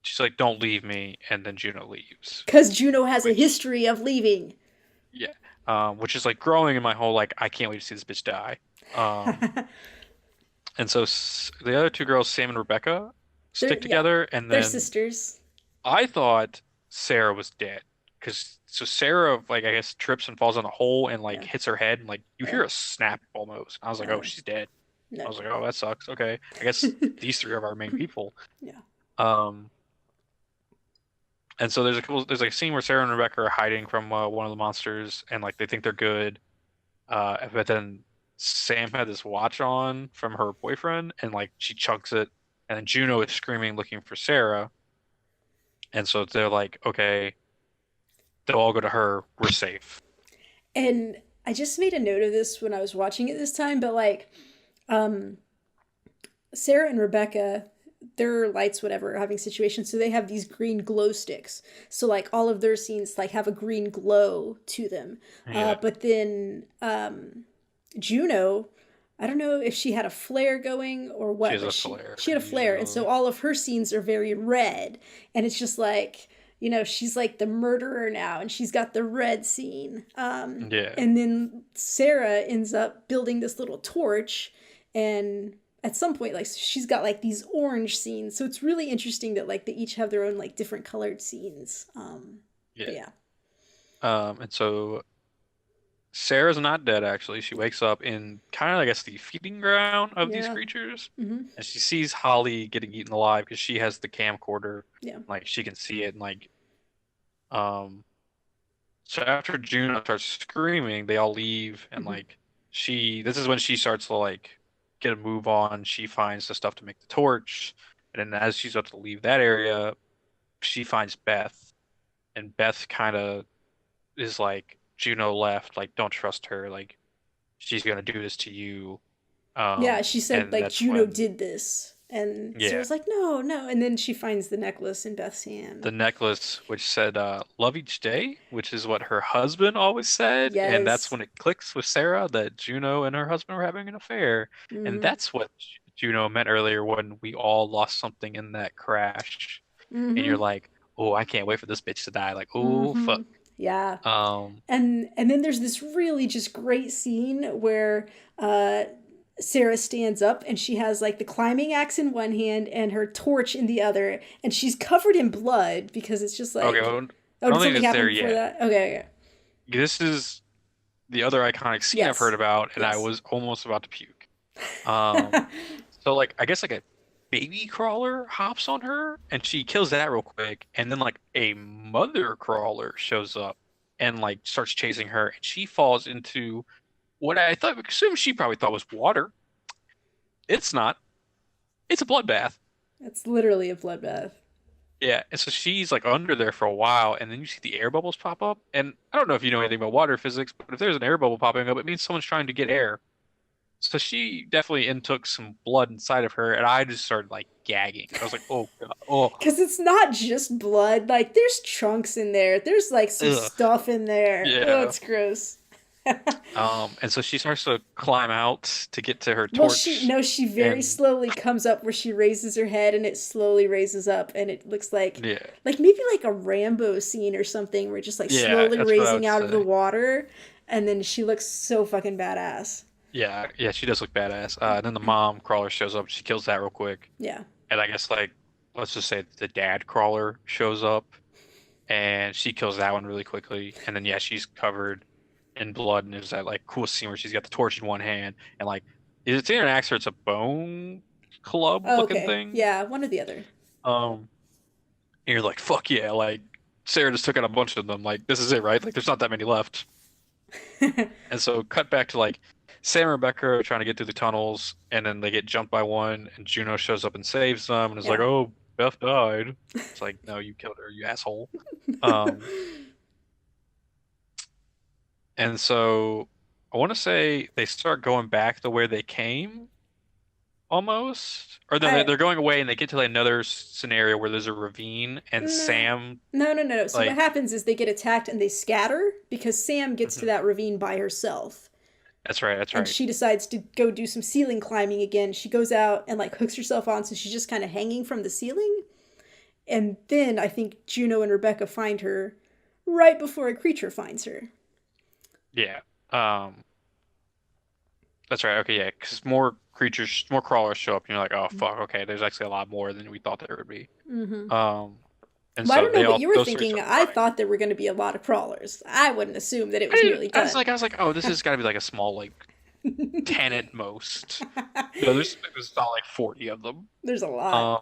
she's like, don't leave me, and then Juno leaves, because Juno has a which, history of leaving. yeah, which is like growing in my whole like, I can't wait to see this bitch die. Um, and so the other two girls, Sam and Rebecca, stick Yeah, together, and they're then sisters. I thought Sarah was dead because so Sarah like I guess trips and falls on a hole and like Yeah. hits her head and like you Yeah. hear a snap almost. I was like, oh, she's dead. I No. was like, oh, that sucks. Okay, I guess these three are our main people. Yeah. Um, and so there's like a scene where Sarah and Rebecca are hiding from one of the monsters and like they think they're good. But then Sam had this watch on from her boyfriend and like she chucks it, and then Juno is screaming looking for Sarah, and so they're like, okay. They'll all go to her. We're safe. And I just made a note of this when I was watching it this time, but like, um, Sarah and Rebecca, their lights, whatever, are having situations, so they have these green glow sticks. So like all of their scenes like have a green glow to them. Yeah, But then Juno, I don't know if she had a flare going or she what, has but a she flare she had a flare, and so usually. all of her scenes are very red, and it's just like she's like the murderer now, and she's got the red scene. Yeah. And then Sarah ends up building this little torch, and at some point, like she's got like these orange scenes. So it's really interesting that like they each have their own like different colored scenes. But Yeah. yeah, And so Sarah's not dead actually. She wakes up in kind of, I guess, the feeding ground of these yeah, creatures, hmm, and she sees Holly getting eaten alive because she has the camcorder, yeah, like she can see it, and um. So after Juno starts screaming, they all leave, and hmm, this is when she starts to like get a move on. She finds the stuff to make the torch, and then as she's about to leave that area, she finds Beth, and Beth kind of is like, Juno left, like don't trust her, like she's gonna do this to you. yeah. She said And like that's Juno when, did this, and yeah, Sarah's like, no, no, and then she finds the necklace in Beth's hand. the necklace which said love each day, which is what her husband always said, and that's Yes. when it clicks with Sarah that Juno and her husband were having an affair. And Mm-hmm. that's what Juno meant earlier when we all lost something in that crash. And you're Mm-hmm. like, oh, I can't wait for this bitch to die. Like, oh Mm-hmm. fuck. Yeah. Um, And then there's this really just great scene where uh Sarah stands up and she has like the climbing axe in one hand and her torch in the other, and she's covered in blood because it's just okay, like, well, oh, I did don't think something it's there happen before yet. that? Okay, okay. This is the other iconic scene I've heard Yes. about, and I Yes. was almost about to puke. Um, so like I guess like a baby crawler hops on her and she kills that real quick, and then like a mother crawler shows up and like starts chasing her, and she falls into what I thought assume she probably thought was water. It's not. It's a bloodbath. It's literally a bloodbath. Yeah, and so she's like under there for a while, and then you see the air bubbles pop up. And I don't know if you know anything about water physics, but if there's an air bubble popping up, it means someone's trying to get air. So she definitely intook some blood inside of her, and I just started like gagging. I was like, "Oh God, oh, Because it's not just blood. Like, there's chunks in there. There's like some ugh, stuff in there. Oh, yeah." it's gross. And so she starts to climb out to get to her Well, she torch, no, she very and slowly comes up where she raises her head, and it slowly raises up, and it looks yeah, like maybe like a Rambo scene or something, where just like yeah, slowly that's what I would raising out of the say. water, and then she looks so fucking badass. Yeah, yeah, she does look badass. And then the mom crawler shows up. She kills that real quick, Yeah. and I guess like let's just say the dad crawler shows up, and she kills that one really quickly. And then yeah, she's covered in blood, and there's that like cool scene where she's got the torch in one hand, and like it's either an axe or it's a bone club Oh, looking okay. thing. Yeah, one or the other. Um, and you're like, fuck yeah, like Sarah just took out a bunch of them. Like this is it, right? Like there's not that many left. And so cut back to like Sam and Rebecca are trying to get through the tunnels, and then they get jumped by one, and Juno shows up and saves them, and is like, Yeah. "Oh, Beth died." It's like, "No, you killed her, you asshole." Um, and so I want to say they start going back the way they came, almost, or no, I they're going away, and they get to like another scenario where there's a ravine, and no. Sam No, no, no. So what like, happens is they get attacked and they scatter because Sam gets to mhm, that ravine by herself. that's right, that's And right, she decides to go do some ceiling climbing again. She goes out and like hooks herself on, so she's just kind of hanging from the ceiling. And then I think Juno and Rebecca find her right before a creature finds her. yeah. Um, That's right. Okay, yeah, because more creatures, more crawlers show up, and you're like, oh fuck, okay, there's actually a lot more than we thought there would be. Mm-hmm. Um, and Well, I so don't know they what all you were those three thinking. start I running. thought there were going to be a lot of crawlers. I wouldn't assume that it was nearly done. I was like, oh, this has got to be like a small, like 10 at most. No, there's not like 40 of them. There's a lot. Um,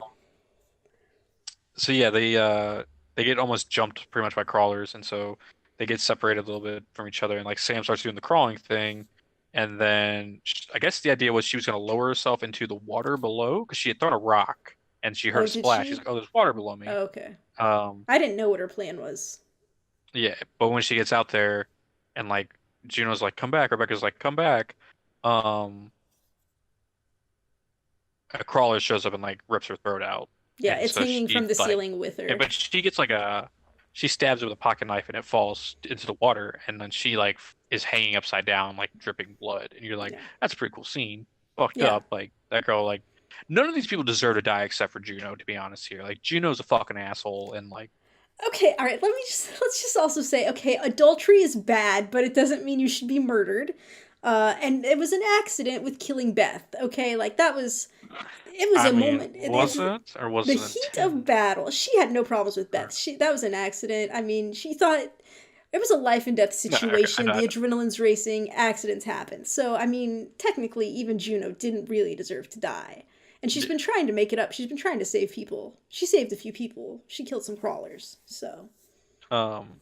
so yeah, they get almost jumped pretty much by crawlers, and so they get separated a little bit from each other, and like Sam starts doing the crawling thing, and then I guess the idea was she was going to lower herself into the water below because she had thrown a rock and she heard Oh, a did splash. She's she? like, oh, there's water below me. Oh, okay. Um, I didn't know what her plan was. yeah, but when she gets out there and like Juno's like, come back, Rebecca's like, come back. Um, a crawler shows up and like rips her throat out, Yeah, and it's so hanging from she the like, ceiling with yeah, her. but she gets like she stabs it with a pocket knife and it falls into the water, and then she like is hanging upside down, like dripping blood, and you're like, Yeah. that's a pretty cool scene. Fucked Yeah. up, like that girl, like none of these people deserve to die except for Juno, to be honest here. Like Juno's a fucking asshole, and like Okay, all right. Let's just also say, okay, adultery is bad, but it doesn't mean you should be murdered. And it was an accident with killing Beth. Okay, like that was it was I a mean, moment. was it or was The it heat of intended? battle. She had no problems with Beth. Or, She that was an accident. I mean, she thought it was a life and death no, okay, I situation. know. The adrenaline's racing. Accidents happen. So I mean, technically, even Juno didn't really deserve to die. And she's Yeah. been trying to make it up. She's been trying to save people. She saved a few people. She killed some crawlers. So. Um,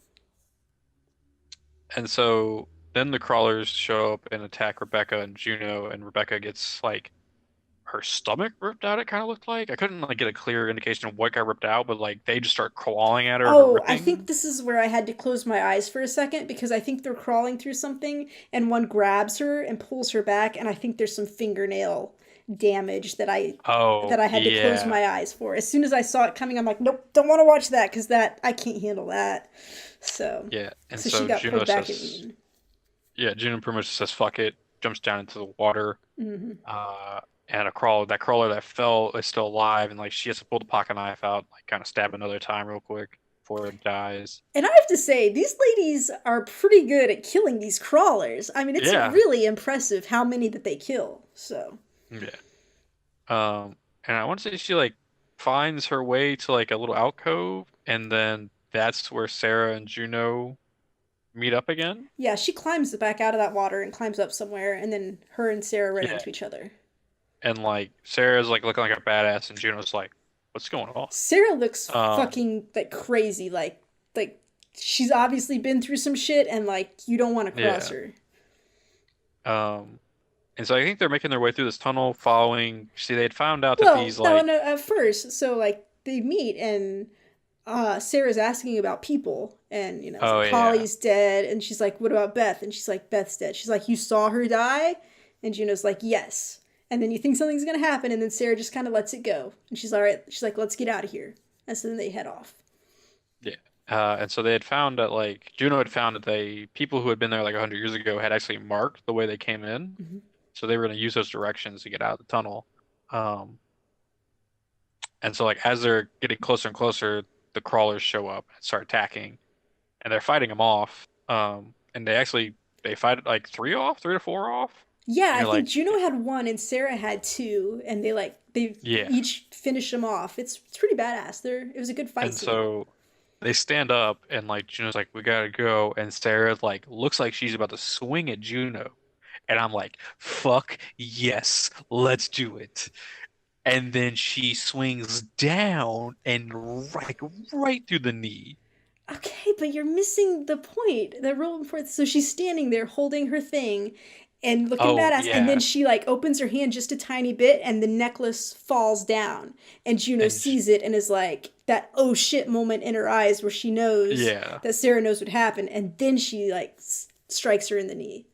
and so then the crawlers show up and attack Rebecca and Juno, and Rebecca gets like her stomach ripped out, it kind of looked like. I couldn't like get a clear indication of what got ripped out, but like they just start clawing at her and are Oh, I think ripping. this is where I had to close my eyes for a second because I think they're crawling through something and one grabs her and pulls her back and I think there's some fingernail damage that Oh, I had to close yeah. my eyes for. As soon as I saw it coming, I'm like, nope, don't want to watch that because that I can't handle that. So, Yeah. And so she so got Juno pulled back at says, me. yeah, Juno pretty much says fuck it, jumps down into the water. Hmm. And that crawler that fell is still alive, and like she has to pull the pocket knife out, like kind of stab another time real quick before it dies. And I have to say, these ladies are pretty good at killing these crawlers. I mean, it's Yeah. really impressive how many that they kill. So, Yeah. And I want to say she like finds her way to like a little alcove, and then that's where Sarah and Juno meet up again. yeah, she climbs back out of that water and climbs up somewhere, and then her and Sarah run Yeah. into each other. And like Sarah's like looking like a badass, and Juno's like, "What's going on?" Sarah looks Um, fucking like crazy, like she's obviously been through some shit, and like you don't want to cross yeah. her. Um, and so I think they're making their way through this tunnel, following. See, they had found out that Well, these no, like, no, at first, so like they meet and Sarah's asking about people, and it's oh like yeah, Holly's dead, and she's like, "What about Beth?" And she's like, "Beth's dead." She's like, "You saw her die?" And Juno's like, "Yes." And then you think something's gonna happen, and then Sarah just kind of lets it go, and she's all right. She's like, "Let's get out of here," and so then they head off. yeah. And so they had found that like Juno had found that they people who had been there like 100 years ago had actually marked the way they came in, Hmm. so they were going to use those directions to get out of the tunnel. Um, and so like as they're getting closer and closer, the crawlers show up and start attacking, and they're fighting them off. And they fight like three to four off, Yeah, and I you're think like, Juno had one and Sarah had two, and they yeah. each finished them off. It's pretty badass. It was a good fight And scene. so they stand up, and like Juno's like, we gotta go, and Sarah like looks like she's about to swing at Juno, and I'm like, fuck yes, let's do it. And then she swings down and like right through the knee. Okay, but you're missing the point. The real important. So she's standing there holding her thing and looking Oh badass, and then yeah, she like opens her hand just a tiny bit, and the necklace falls down, and Juno and sees it and is like that oh shit moment in her eyes where she knows yeah, that Sarah knows what happened, and then she like strikes her in the knee.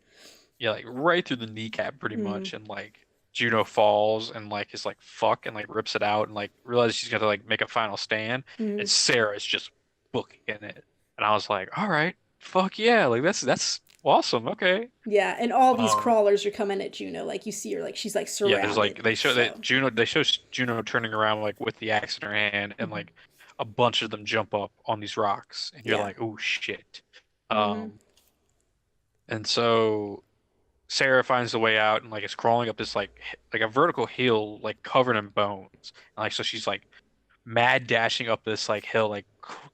yeah, like right through the kneecap pretty Mm-hmm. much, and like Juno falls and like is like fuck and like rips it out and like realizes she's gonna like make a final stand, and Mm-hmm. Sarah's just booking it, and I was like, all right, fuck yeah, like that's awesome, okay. Yeah, and all these Um, crawlers are coming at Juno. Like you see her, like she's like yeah, there's surrounded. like they show So. that Juno they show Juno turning around like with the axe in her hand, and Mhm. like a bunch of them jump up on these rocks, and you're Yeah. like, oh shit. Hmm. Um, and so Sarah finds the way out and like is crawling up this like a vertical hill like covered in bones. And like so she's like mad dashing up this like hill like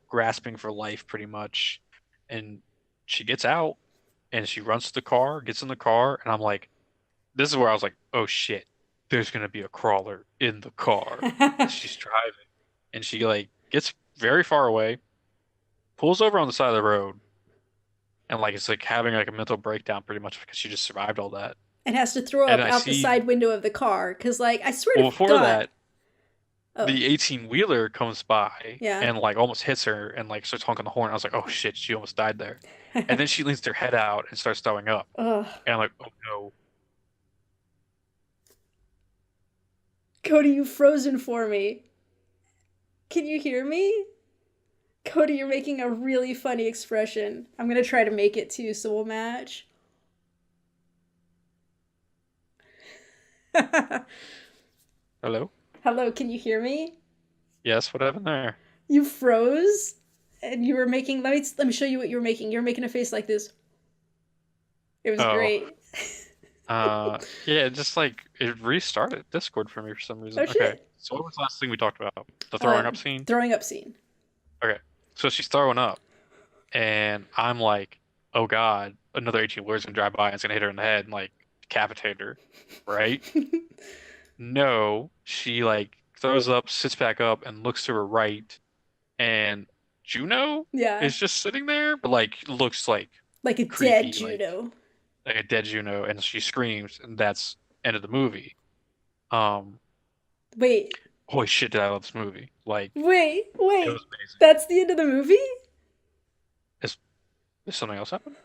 grasping for life pretty much. And she gets out and she runs to the car, gets in the car, and I'm like this is where I was like, "Oh shit. There's going to be a crawler in the car." As she's driving and she like gets very far away, pulls over on the side of the road and like it's like having like a mental breakdown pretty much because she just survived all that. And has to throw And up I out the see side window of the car because, like, I swear well to before God. that Oh, the 18-wheeler comes by yeah. and like almost hits her and like starts honking the horn. I was like, oh shit, she almost died there. And then she leans her head out and starts throwing up. Ugh. And I'm like, oh no. Cody, you frozen for me. Can you hear me? Cody, you're making a really funny expression. I'm gonna try to make it too, so we'll match. Hello? Hello, can you hear me? Yes, what happened there? You froze? and you were making. Let me show you what you were making. You were making a face like this. It was Oh, great. yeah, just like it restarted Discord for me for some reason. Oh Okay, shit. so what was the last thing we talked about? The throwing up scene? Throwing up scene. Okay, so she's throwing up, and I'm like, oh God, another 18 wheeler's gonna drive by and it's gonna hit her in the head and like decapitate her, right? No, she like throws up, sits back up, and looks to her right, and Juno Yeah, is just sitting there, but like looks like like a dead creepy, like Juno. like a dead Juno, and she screams, and that's end of the movie. Um, Wait, Holy shit, did I love this movie? Like, it was wait. amazing. That's the end of the movie? Is, is something else happen?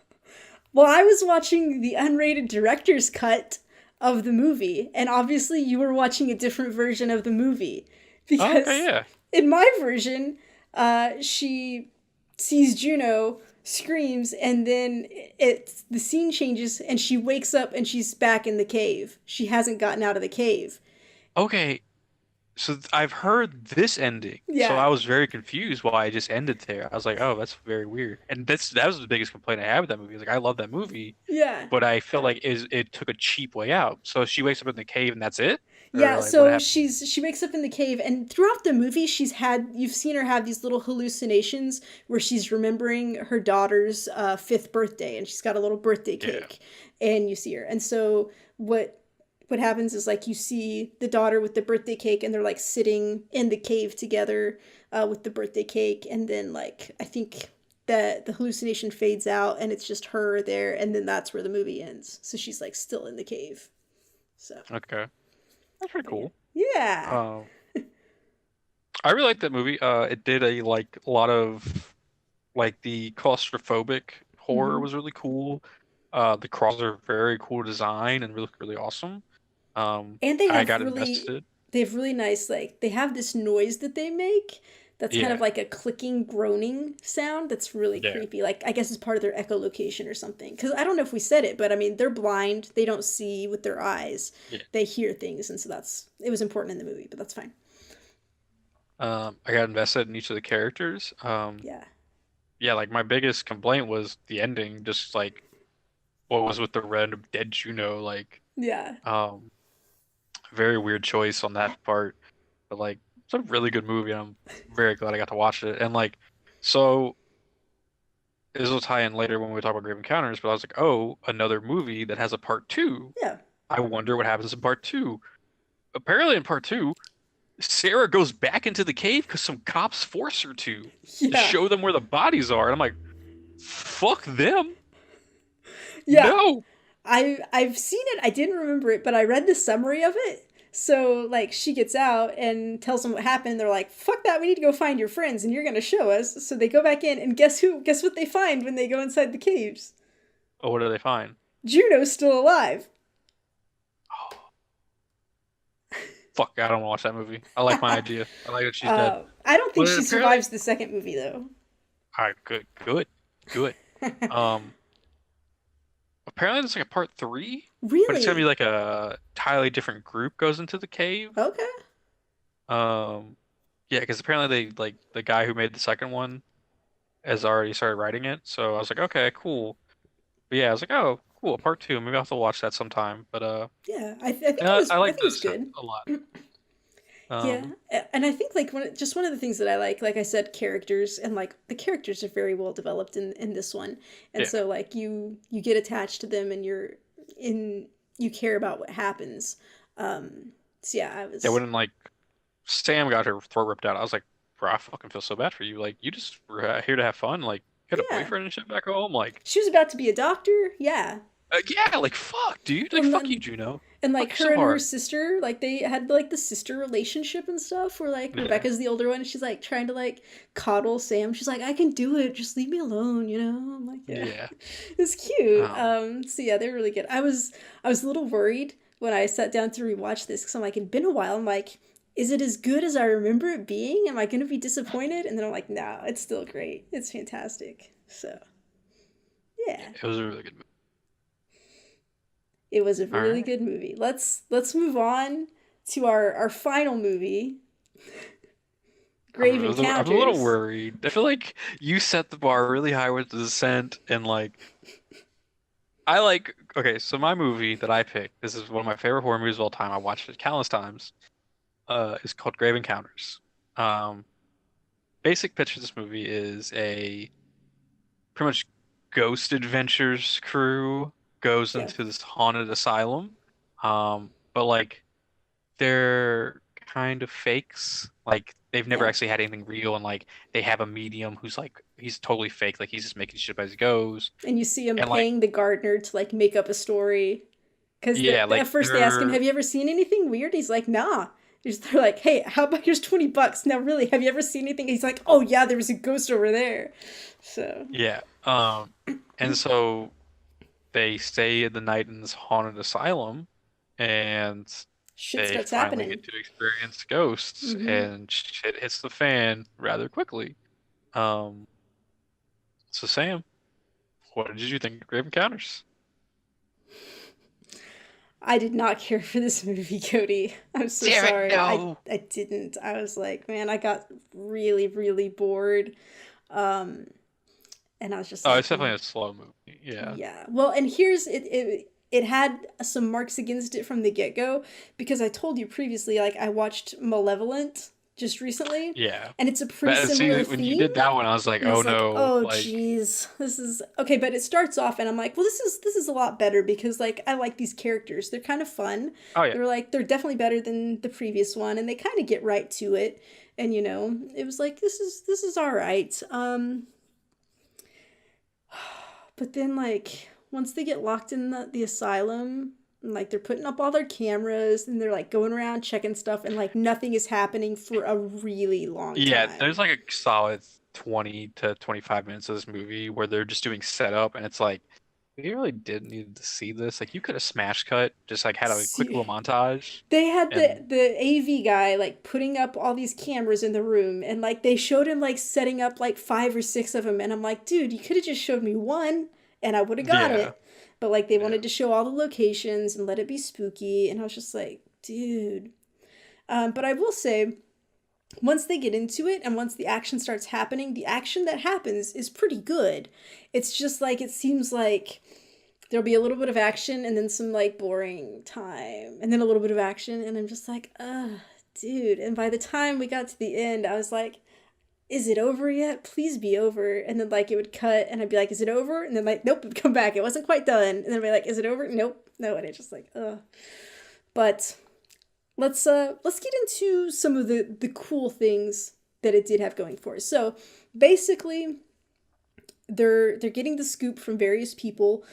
Well, I was watching the unrated director's cut of the movie, and obviously you were watching a different version of the movie. Oh, okay, Because yeah. in my version, she sees Juno, screams, and then the scene changes, and she wakes up and she's back in the cave. She hasn't gotten out of the cave. Okay, so I've heard this ending, so Yeah, I was very confused why I just ended there. I was like, oh, that's very weird. And that was the biggest complaint I had with that movie. Like, I love that movie, yeah. but I felt like it took a cheap way out. So she wakes up in the cave and that's it? Or Yeah, like, what so happened? she wakes up in the cave, and throughout the movie you've seen her have these little hallucinations where she's remembering her daughter's fifth birthday, and she's got a little birthday Yeah. cake, and you see her. And so what happens is like you see the daughter with the birthday cake, and they're like sitting in the cave together with the birthday cake, and then like I think that the hallucination fades out, and it's just her there, and then that's where the movie ends. So she's like still in the cave. So Okay. That's pretty cool. yeah. Um, I really liked that movie. It did a lot of like the claustrophobic horror Hmm. was really cool. The crawls are very cool design and really awesome. And I got invested. they have really nice, like they have this noise that they make that's kind of Yeah, like a clicking groaning sound that's really yeah, creepy. Like I guess it's part of their echolocation or something. Because I don't know if we said it, but I mean they're blind, they don't see with their eyes, yeah. they hear things, and so that's it was important in the movie, but that's fine. I got invested in each of the characters. Yeah. Yeah, like my biggest complaint was the ending, just like what was with the random dead Juno, like Yeah. um, very weird choice on that part. But like, it's a really good movie, and I'm very glad I got to watch it. And like, so this will tie in later when we talk about Grave Encounters. But I was like, oh, another movie that has a part two. Yeah. I wonder what happens in part two. Apparently, in part two, Sarah goes back into the cave because some cops force her to Yeah. show them where the bodies are. And I'm like, fuck them. Yeah. No. I've seen it. I didn't remember it, but I read the summary of it. So like she gets out and tells them what happened. They're like, "Fuck that! We need to go find your friends, and you're gonna show us." So they go back in, and guess who? Guess what they find when they go inside the caves? Oh, what do they find? Juno's still alive. Oh, fuck, I don't want to watch that movie. I like my idea. I like that she's dead. I don't think But she apparently, survives the second movie though. all right, good. Um, Apparently there's like a part three, but it's gonna be Really? like a entirely different group goes into the cave. Okay. Um, yeah, because apparently they like the guy who made the second one has already started writing it. So I was like, okay, cool. But yeah, I was like, oh, cool, part two. Maybe I'll have to watch that sometime. But Yeah, I I like think it was those good. a lot. Yeah, Um, and I think like just one of the things that I like I said, characters, and like the characters are very well developed in this one, and yeah, so like you get attached to them, and in you care about what happens. So yeah, I yeah. was When like Sam got her throat ripped out, I was like, bro, I fucking feel so bad for you. Like, you just were here to have fun. Like, you had a yeah. boyfriend and shit back home. Like, She was about to be a doctor, yeah. yeah, like fuck, dude. Like, And fuck you, then Juno. and Fuck like you her so and her hard. sister, like they had like the sister relationship and stuff. Where like Yeah, Rebecca's the older one, and she's like trying to like coddle Sam. She's like, I can do it. Just leave me alone, you know. I'm like, yeah, yeah. it's cute. Um, So yeah, they're really good. I was a little worried when I sat down to rewatch this because I'm like, it'd been a while. I'm like, is it as good as I remember it being? Am I going to be disappointed? And then I'm like, no, it's still great. It's fantastic. So yeah, it was a really good movie. it was a All really right. good movie. Let's move on to our final movie, Grave I'm a little Encounters. worried. I feel like you set the bar really high with The Descent, and like I like. Okay, so my movie that I picked, this is one of my favorite horror movies of all time. I watched it countless times. Is called Grave Encounters. Um, Basic pitch of this movie is a pretty much ghost adventures crew goes Yeah. into this haunted asylum. But like they're kind of fakes. Like they've never Yeah. actually had anything real, and like they have a medium who's like he's totally fake. Like he's just making shit up as he goes. And you see him And like paying the gardener to like make up a story. Because yeah, at like first they ask him, they're "Have you ever seen anything weird?" He's like, "Nah." They're like, "Hey, how about here's $20? Now, really, have you ever seen anything?" He's like, "Oh yeah, there was a ghost over there." So yeah. And so they stay the night in this haunted asylum, and shit they starts finally happening. get to experience ghosts, Hmm. and shit hits the fan rather quickly. Um, so Sam, what did you think of Grave Encounters? I did not care for this movie, Cody. I'm so Damn it, sorry. no. I didn't. I was like, man, I got really really bored. Um, and I was just Oh, like, it's man, definitely a slow movie. Yeah. yeah. Well, and here's it. It had some marks against it from the get go because I told you previously, like I watched Malevolent just recently, Yeah. and it's a pretty But see, similar when you theme. did that one, I was like, And I oh was like, no, oh like, geez, this is okay. But it starts off, and I'm like, well, this is a lot better because like I like these characters. They're kind of fun. oh yeah. They're definitely better than the previous one, and they kind of get right to it. And it was like this is all right. But then like once they get locked in the asylum, and, like they're putting up all their cameras and they're like going around checking stuff, and like nothing is happening for a really long Yeah, time. there's like a solid 20 to 25 minutes of this movie where they're just doing setup, and it's like, you really did need to see this. Like, you could have smash cut, just like had a quick See, little montage, they had the and the AV guy like putting up all these cameras in the room, and like they showed him like setting up like five or six of them, and I'm like, dude, you could have just showed me one and I would have got yeah, it. But like they yeah. wanted to show all the locations and let it be spooky, and I was just like, dude. But I will say, once they get into it and once the action starts happening, the action that happens is pretty good. It's just like it seems like there'll be a little bit of action and then some like boring time and then a little bit of action, and I'm just like, dude. And by the time we got to the end, I was like, is it over yet? Please be over. And then like it would cut and I'd be like, is it over? And then like, nope, it'd come back. It wasn't quite done. And then I'd be like, is it over? Nope. No. And it's just like, ugh. But let's get into some of the cool things that it did have going for it. So basically they're getting the scoop from various people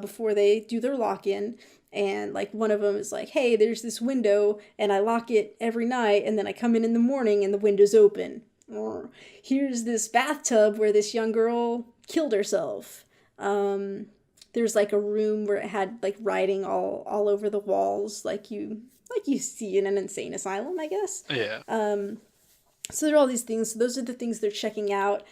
before they do their lock-in, and like one of them is like, hey, there's this window and I lock it every night, and then I come in the morning and the window's open. Or here's this bathtub where this young girl killed herself. There's like a room where it had like writing all over the walls, like you see in an insane asylum, I guess. Yeah. So there are all these things. So those are the things they're checking out.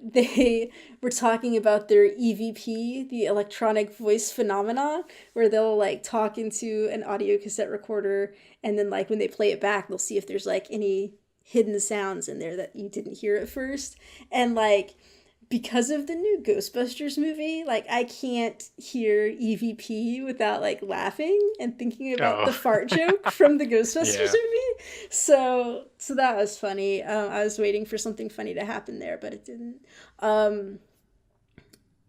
They were talking about their EVP, the electronic voice phenomena, where they'll like talk into an audio cassette recorder, and then like when they play it back, they'll see if there's like any hidden sounds in there that you didn't hear at first. And like because of the new Ghostbusters movie, like I can't hear EVP without like laughing and thinking about Oh, the fart joke from the Ghostbusters yeah. movie. So that was funny. I was waiting for something funny to happen there, but it didn't. Um,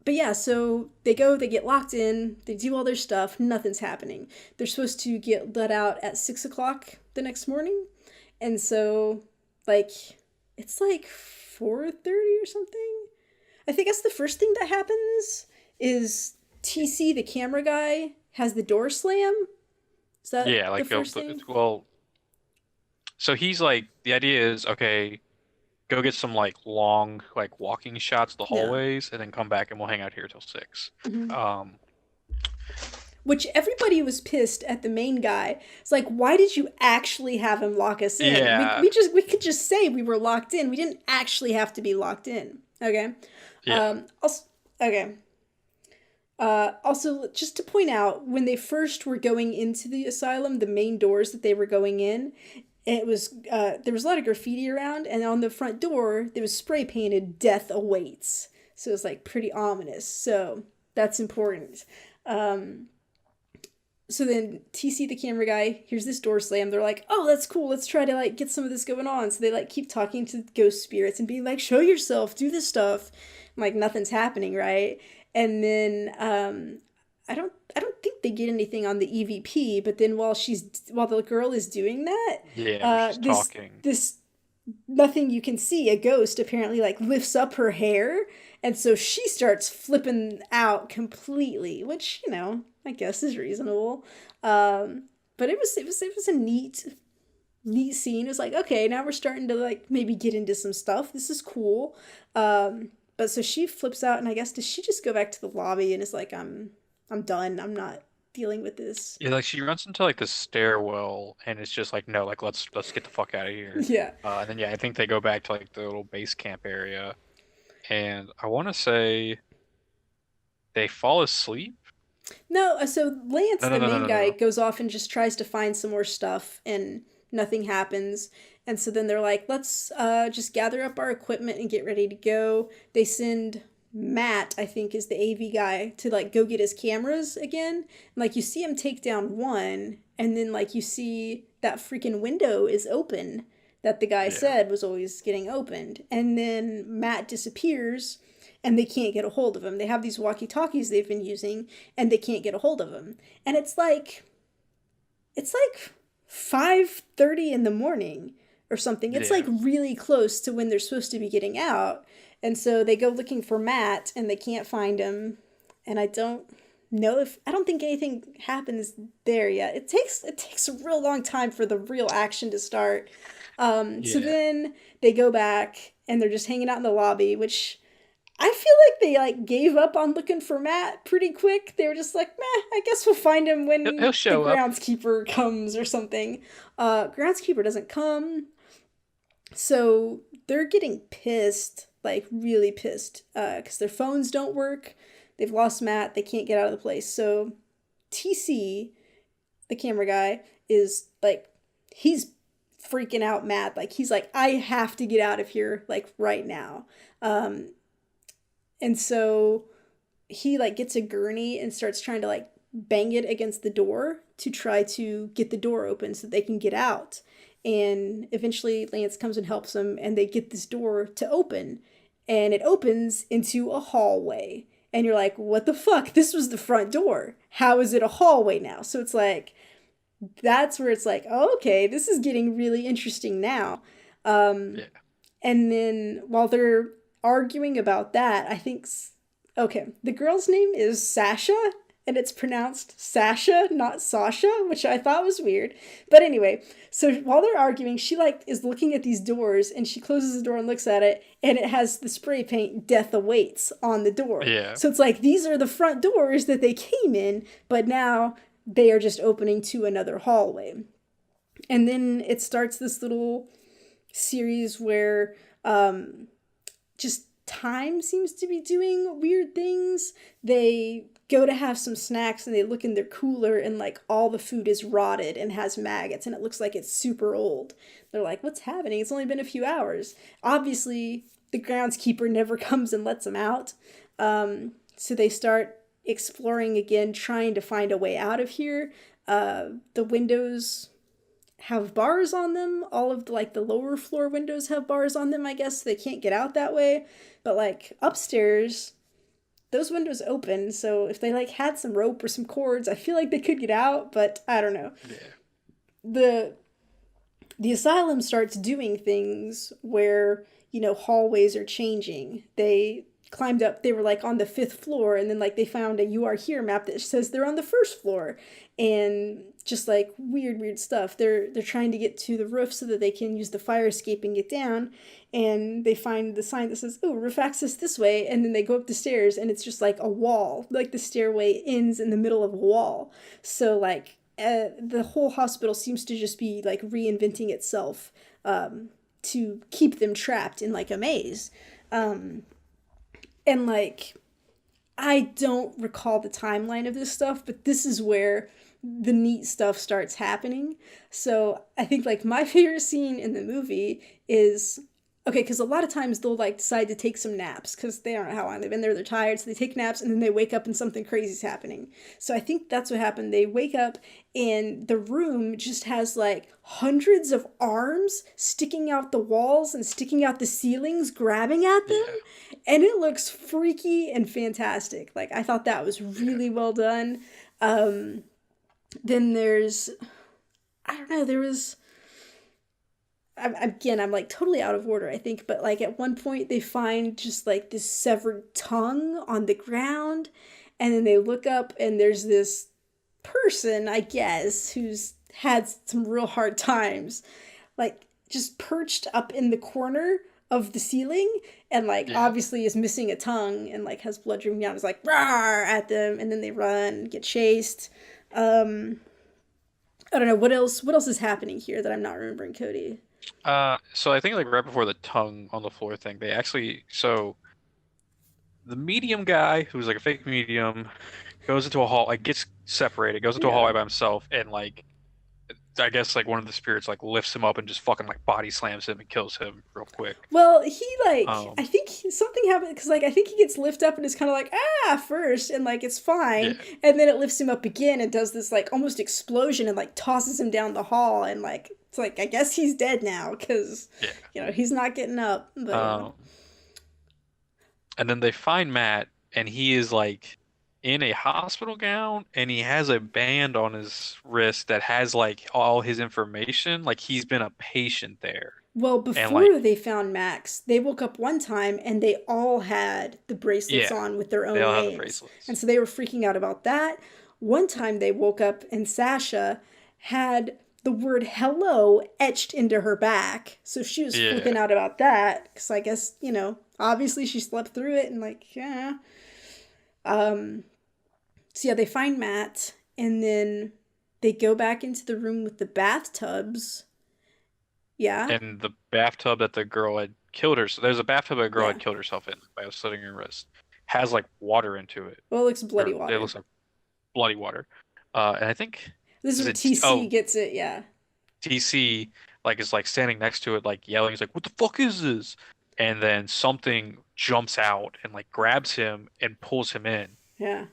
but yeah, so they get locked in, they do all their stuff, nothing's happening. They're supposed to get let out at 6 o'clock the next morning, and so like it's like 4:30 or something. I think that's the first thing that happens is TC, the camera guy, has the door slam. Is that Yeah, the like first thing? well, so he's like the idea is okay, go get some like long like walking shots of the Yeah. hallways and then come back and we'll hang out here till 6. Hmm. Um Which everybody was pissed at the main guy. It's like, why did you actually have him lock us in? yeah, We could just say we were locked in. We didn't actually have to be locked in. Okay. yeah. Also, okay. Also, just to point out, when they first were going into the asylum, the main doors that they were going in, It was there was a lot of graffiti around, and on the front door there was spray painted "Death Awaits." So it was like pretty ominous. So that's important. Um, so then TC, the camera guy, hears this door slam. They're like, "Oh, that's cool. Let's try to like get some of this going on." So they like keep talking to ghost spirits and being like, "Show yourself, do this stuff." I'm like, nothing's happening, right? And then I don't think they get anything on the EVP. But then while the girl is doing that, Yeah, we're just this talking. this nothing you can see, a ghost apparently like lifts up her hair, and so she starts flipping out completely, which I guess is reasonable. But it was a neat scene. It was like, okay, now we're starting to like maybe get into some stuff. This is cool. But so she flips out, and I guess does she just go back to the lobby and is like, I'm done. I'm not dealing with this. Yeah, like she runs into like the stairwell and it's just like no, like let's get the fuck out of here. Yeah. And then yeah, I think they go back to like the little base camp area and I want to say they fall asleep. No, so Lance, No, no, the no, no, main no, no, guy, no. goes off and just tries to find some more stuff, and nothing happens. And so then they're like, let's just gather up our equipment and get ready to go. They send Matt, I think is the AV guy, to like go get his cameras again. And like you see him take down one, and then like you see that freaking window is open that the guy Yeah. said was always getting opened. And then Matt disappears and they can't get a hold of him. They have these walkie-talkies they've been using and they can't get a hold of him. And it's like 5:30 in the morning or something. It's like Yeah. really close to when they're supposed to be getting out. And so they go looking for Matt and they can't find him. And I don't think anything happens there yet. It takes a real long time for the real action to start. So Yeah. then they go back and they're just hanging out in the lobby, which I feel like they like gave up on looking for Matt pretty quick. They were just like, meh, I guess we'll find him He'll when the show up. groundskeeper comes or something. Groundskeeper doesn't come, so they're getting pissed, like really pissed, because their phones don't work. They've lost Matt. They can't get out of the place. So TC, the camera guy, is like, he's freaking out Matt. Like he's like, I have to get out of here, like right now. And so he like gets a gurney and starts trying to like bang it against the door to try to get the door open so they can get out. And eventually Lance comes and helps him and they get this door to open, and it opens into a hallway. And you're like, what the fuck? This was the front door. How is it a hallway now? So it's like, that's where it's like, oh, okay, this is getting really interesting now. Um, Yeah. and then while they're arguing about that, okay, the girl's name is Sasha, and it's pronounced Sasha, not Sasha, which I thought was weird. But anyway, so while they're arguing, she like is looking at these doors, and she closes the door and looks at it, and it has the spray paint "Death Awaits" on the door. Yeah. So it's like these are the front doors that they came in, but now they are just opening to another hallway. And then it starts this little series where just time seems to be doing weird things. They go to have some snacks and they look in their cooler, and like all the food is rotted and has maggots and it looks like it's super old. They're like, what's happening? It's only been a few hours. Obviously, the groundskeeper never comes and lets them out. So they start exploring again, trying to find a way out of here. The windows have bars on them. All of the lower floor windows have bars on them, I guess. So they can't get out that way. But like upstairs, those windows open. So if they like had some rope or some cords, I feel like they could get out, but I don't know. Yeah. The asylum starts doing things where, hallways are changing. They climbed up, they were like on the fifth floor, and then like they found a "You Are Here" map that says they're on the first floor, and just like weird stuff. They're trying to get to the roof so that they can use the fire escape and get down, and they find the sign that says, oh, roof access this way, and then they go up the stairs and it's just like a wall, like the stairway ends in the middle of a wall. So like the whole hospital seems to just be like reinventing itself to keep them trapped in like a maze. And like, I don't recall the timeline of this stuff, but this is where the neat stuff starts happening. So I think like my favorite scene in the movie is okay, because a lot of times they'll like decide to take some naps because they don't know how long they've been there, they're tired, so they take naps and then they wake up and something crazy's happening. So I think that's what happened. They wake up and the room just has like hundreds of arms sticking out the walls and sticking out the ceilings, grabbing at them, Yeah. and it looks freaky and fantastic. Like I thought that was really well done. Um, then there's I don't know, there was again, I'm like totally out of order, I think, but like at one point they find just like this severed tongue on the ground, and then they look up and there's this person, I guess, who's had some real hard times, like just perched up in the corner of the ceiling and like Yeah. obviously is missing a tongue and like has blood dripping down. It's like rawr at them, and then they run, get chased. Um, I don't know what else. What else is happening here that I'm not remembering, Cody? So I think like right before the tongue on the floor thing, they actually so the medium guy who's like a fake medium goes into a hall, like gets separated, goes into a Yeah. hallway by himself, and like I guess like one of the spirits like lifts him up and just fucking like body slams him and kills him real quick. Well, he like Um, I think something happened because like I think he gets lifted up and is kind of like first and like it's fine, yeah, and then it lifts him up again and does this like almost explosion and like tosses him down the hall, and like it's like I guess he's dead now because yeah. he's not getting up. But yeah. Um, and then they find Matt, and he is like in a hospital gown, and he has a band on his wrist that has like all his information, like he's been a patient there, Well, and like before they found Max, they woke up one time and they all had the bracelets yeah, on with their they own all have the names. And bracelets. so they were freaking out about that. One time they woke up and Sasha had the word hello etched into her back. So she was flipping Yeah, out about that because I guess, obviously she slept through it and like, yeah. Um, so yeah, they find Matt and then they go back into the room with the bathtubs. Yeah. and the bathtub that the girl had killed her. So there's a bathtub that a girl Yeah. had killed herself in by slitting her wrist. Has like water into it, Well, it looks bloody or it water. looks like bloody water. And I think This is is what it TC gets it, yeah. TC like is like standing next to it, like yelling. He's like, "What the fuck is this?" And then something jumps out and like grabs him and pulls him in. Yeah.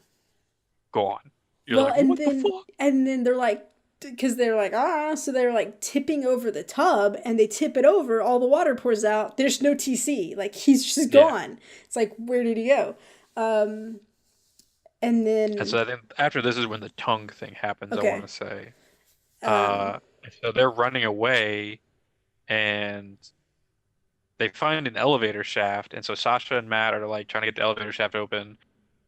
Gone. You're Well, like, and "What the then fuck?" and then they're like because they're like so they're like tipping over the tub and they tip it over, all the water pours out, there's no TC, like he's just Yeah. gone. It's like where did he go? um and And then so I think after this is when the tongue thing happens, I want okay. to say. um So they're running away and they find an elevator shaft. And so Sasha and Matt are like trying to get the elevator shaft open.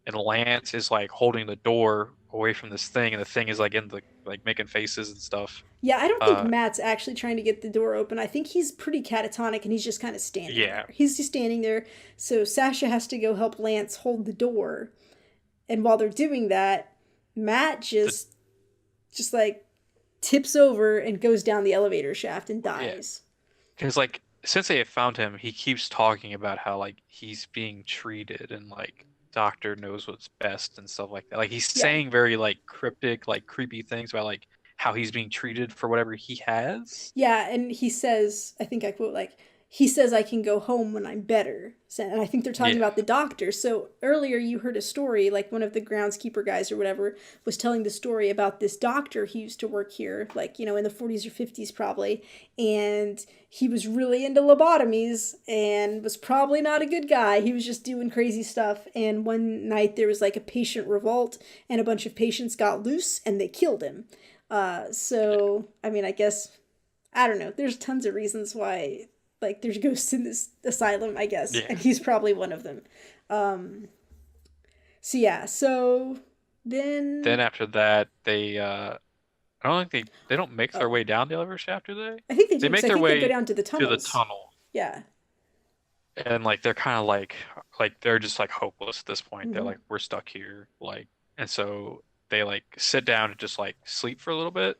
And Lance is like holding the door away from this thing. And the thing is like in the, like making faces and stuff. yeah, I don't think Uh, Matt's actually trying to get the door open. I think he's pretty catatonic and he's just kind of standing yeah. there. He's just standing there. So Sasha has to go help Lance hold the door. And while they're doing that, Matt The, just like tips over and goes down the elevator shaft and yeah. dies. Because like since they have found him, he keeps talking about how like he's being treated and like doctor knows what's best and stuff like that. Like he's Yeah. saying very like cryptic, like creepy things about like how he's being treated for whatever he has. Yeah, and he says, I think I quote like he says I can go home when I'm better. And I think they're talking Yeah. about the doctor. So earlier you heard a story, like one of the groundskeeper guys or whatever was telling the story about this doctor who used to work here, like, in the 40s or 50s probably. And he was really into lobotomies and was probably not a good guy. He was just doing crazy stuff. And one night there was like a patient revolt and a bunch of patients got loose and they killed him. So, I mean, I guess, I don't know. There's tons of reasons why like there's ghosts in this asylum, I guess, Yeah. and he's probably one of them. Um, so yeah, so Then then after that, they I don't think they don't make their oh, way down the elevator shaft, do they? I think they do They because make I their think they go way down to the to the tunnels. tunnel, Yeah. and like they're kind of like they're just like hopeless at this point. They're Hmm. like we're stuck here, like, and so they like sit down and just like sleep for a little bit.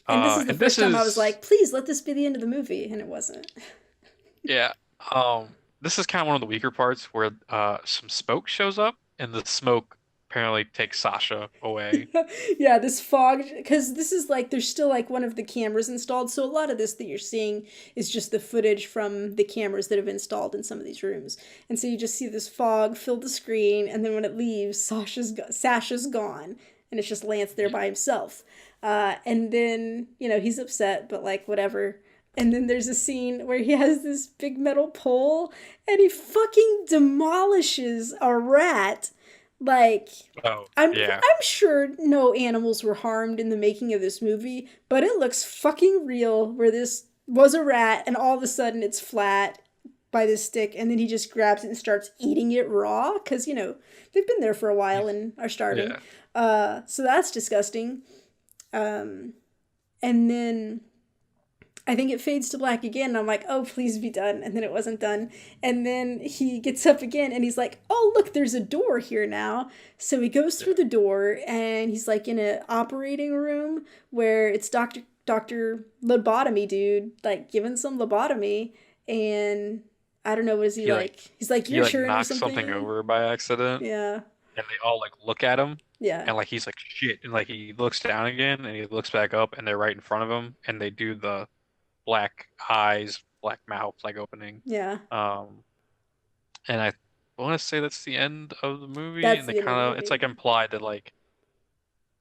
And this is the And first this time I was is like, please let this be the end of the movie, and it wasn't. yeah, this is kind of one of the weaker parts where some smoke shows up, and the smoke apparently take Sasha away. Yeah, this fog, because this is like there's still like one of the cameras installed, so a lot of this that you're seeing is just the footage from the cameras that have been installed in some of these rooms, and so you just see this fog fill the screen, and then when it leaves, Sasha's gone, and it's just Lance there Yeah. by himself, and then he's upset, but like whatever. And then there's a scene where he has this big metal pole and he fucking demolishes a rat. Like, Oh, yeah. I'm sure no animals were harmed in the making of this movie, but it looks fucking real where this was a rat and all of a sudden it's flat by this stick and then he just grabs it and starts eating it raw because they've been there for a while and are starving. Yeah. So that's disgusting. Um, and then I think it fades to black again, and I'm like, oh, please be done. And then it wasn't done. And then he gets up again, and he's like, oh, look, there's a door here now. So he goes Yeah. through the door, and he's like in an operating room where it's Doctor Lobotomy dude, like giving some lobotomy, and I don't know, what is he He like like? He's like, he you're like sure or knocks something something? over by accident, Yeah, and they all like look at him, yeah, and like he's like shit, and like he looks down again, and he looks back up, and they're right in front of him, and they do the black eyes, black mouth like opening. yeah. Um, and I want to say that's the end of the movie, That's and they the end of the kind of it's movie. like implied that like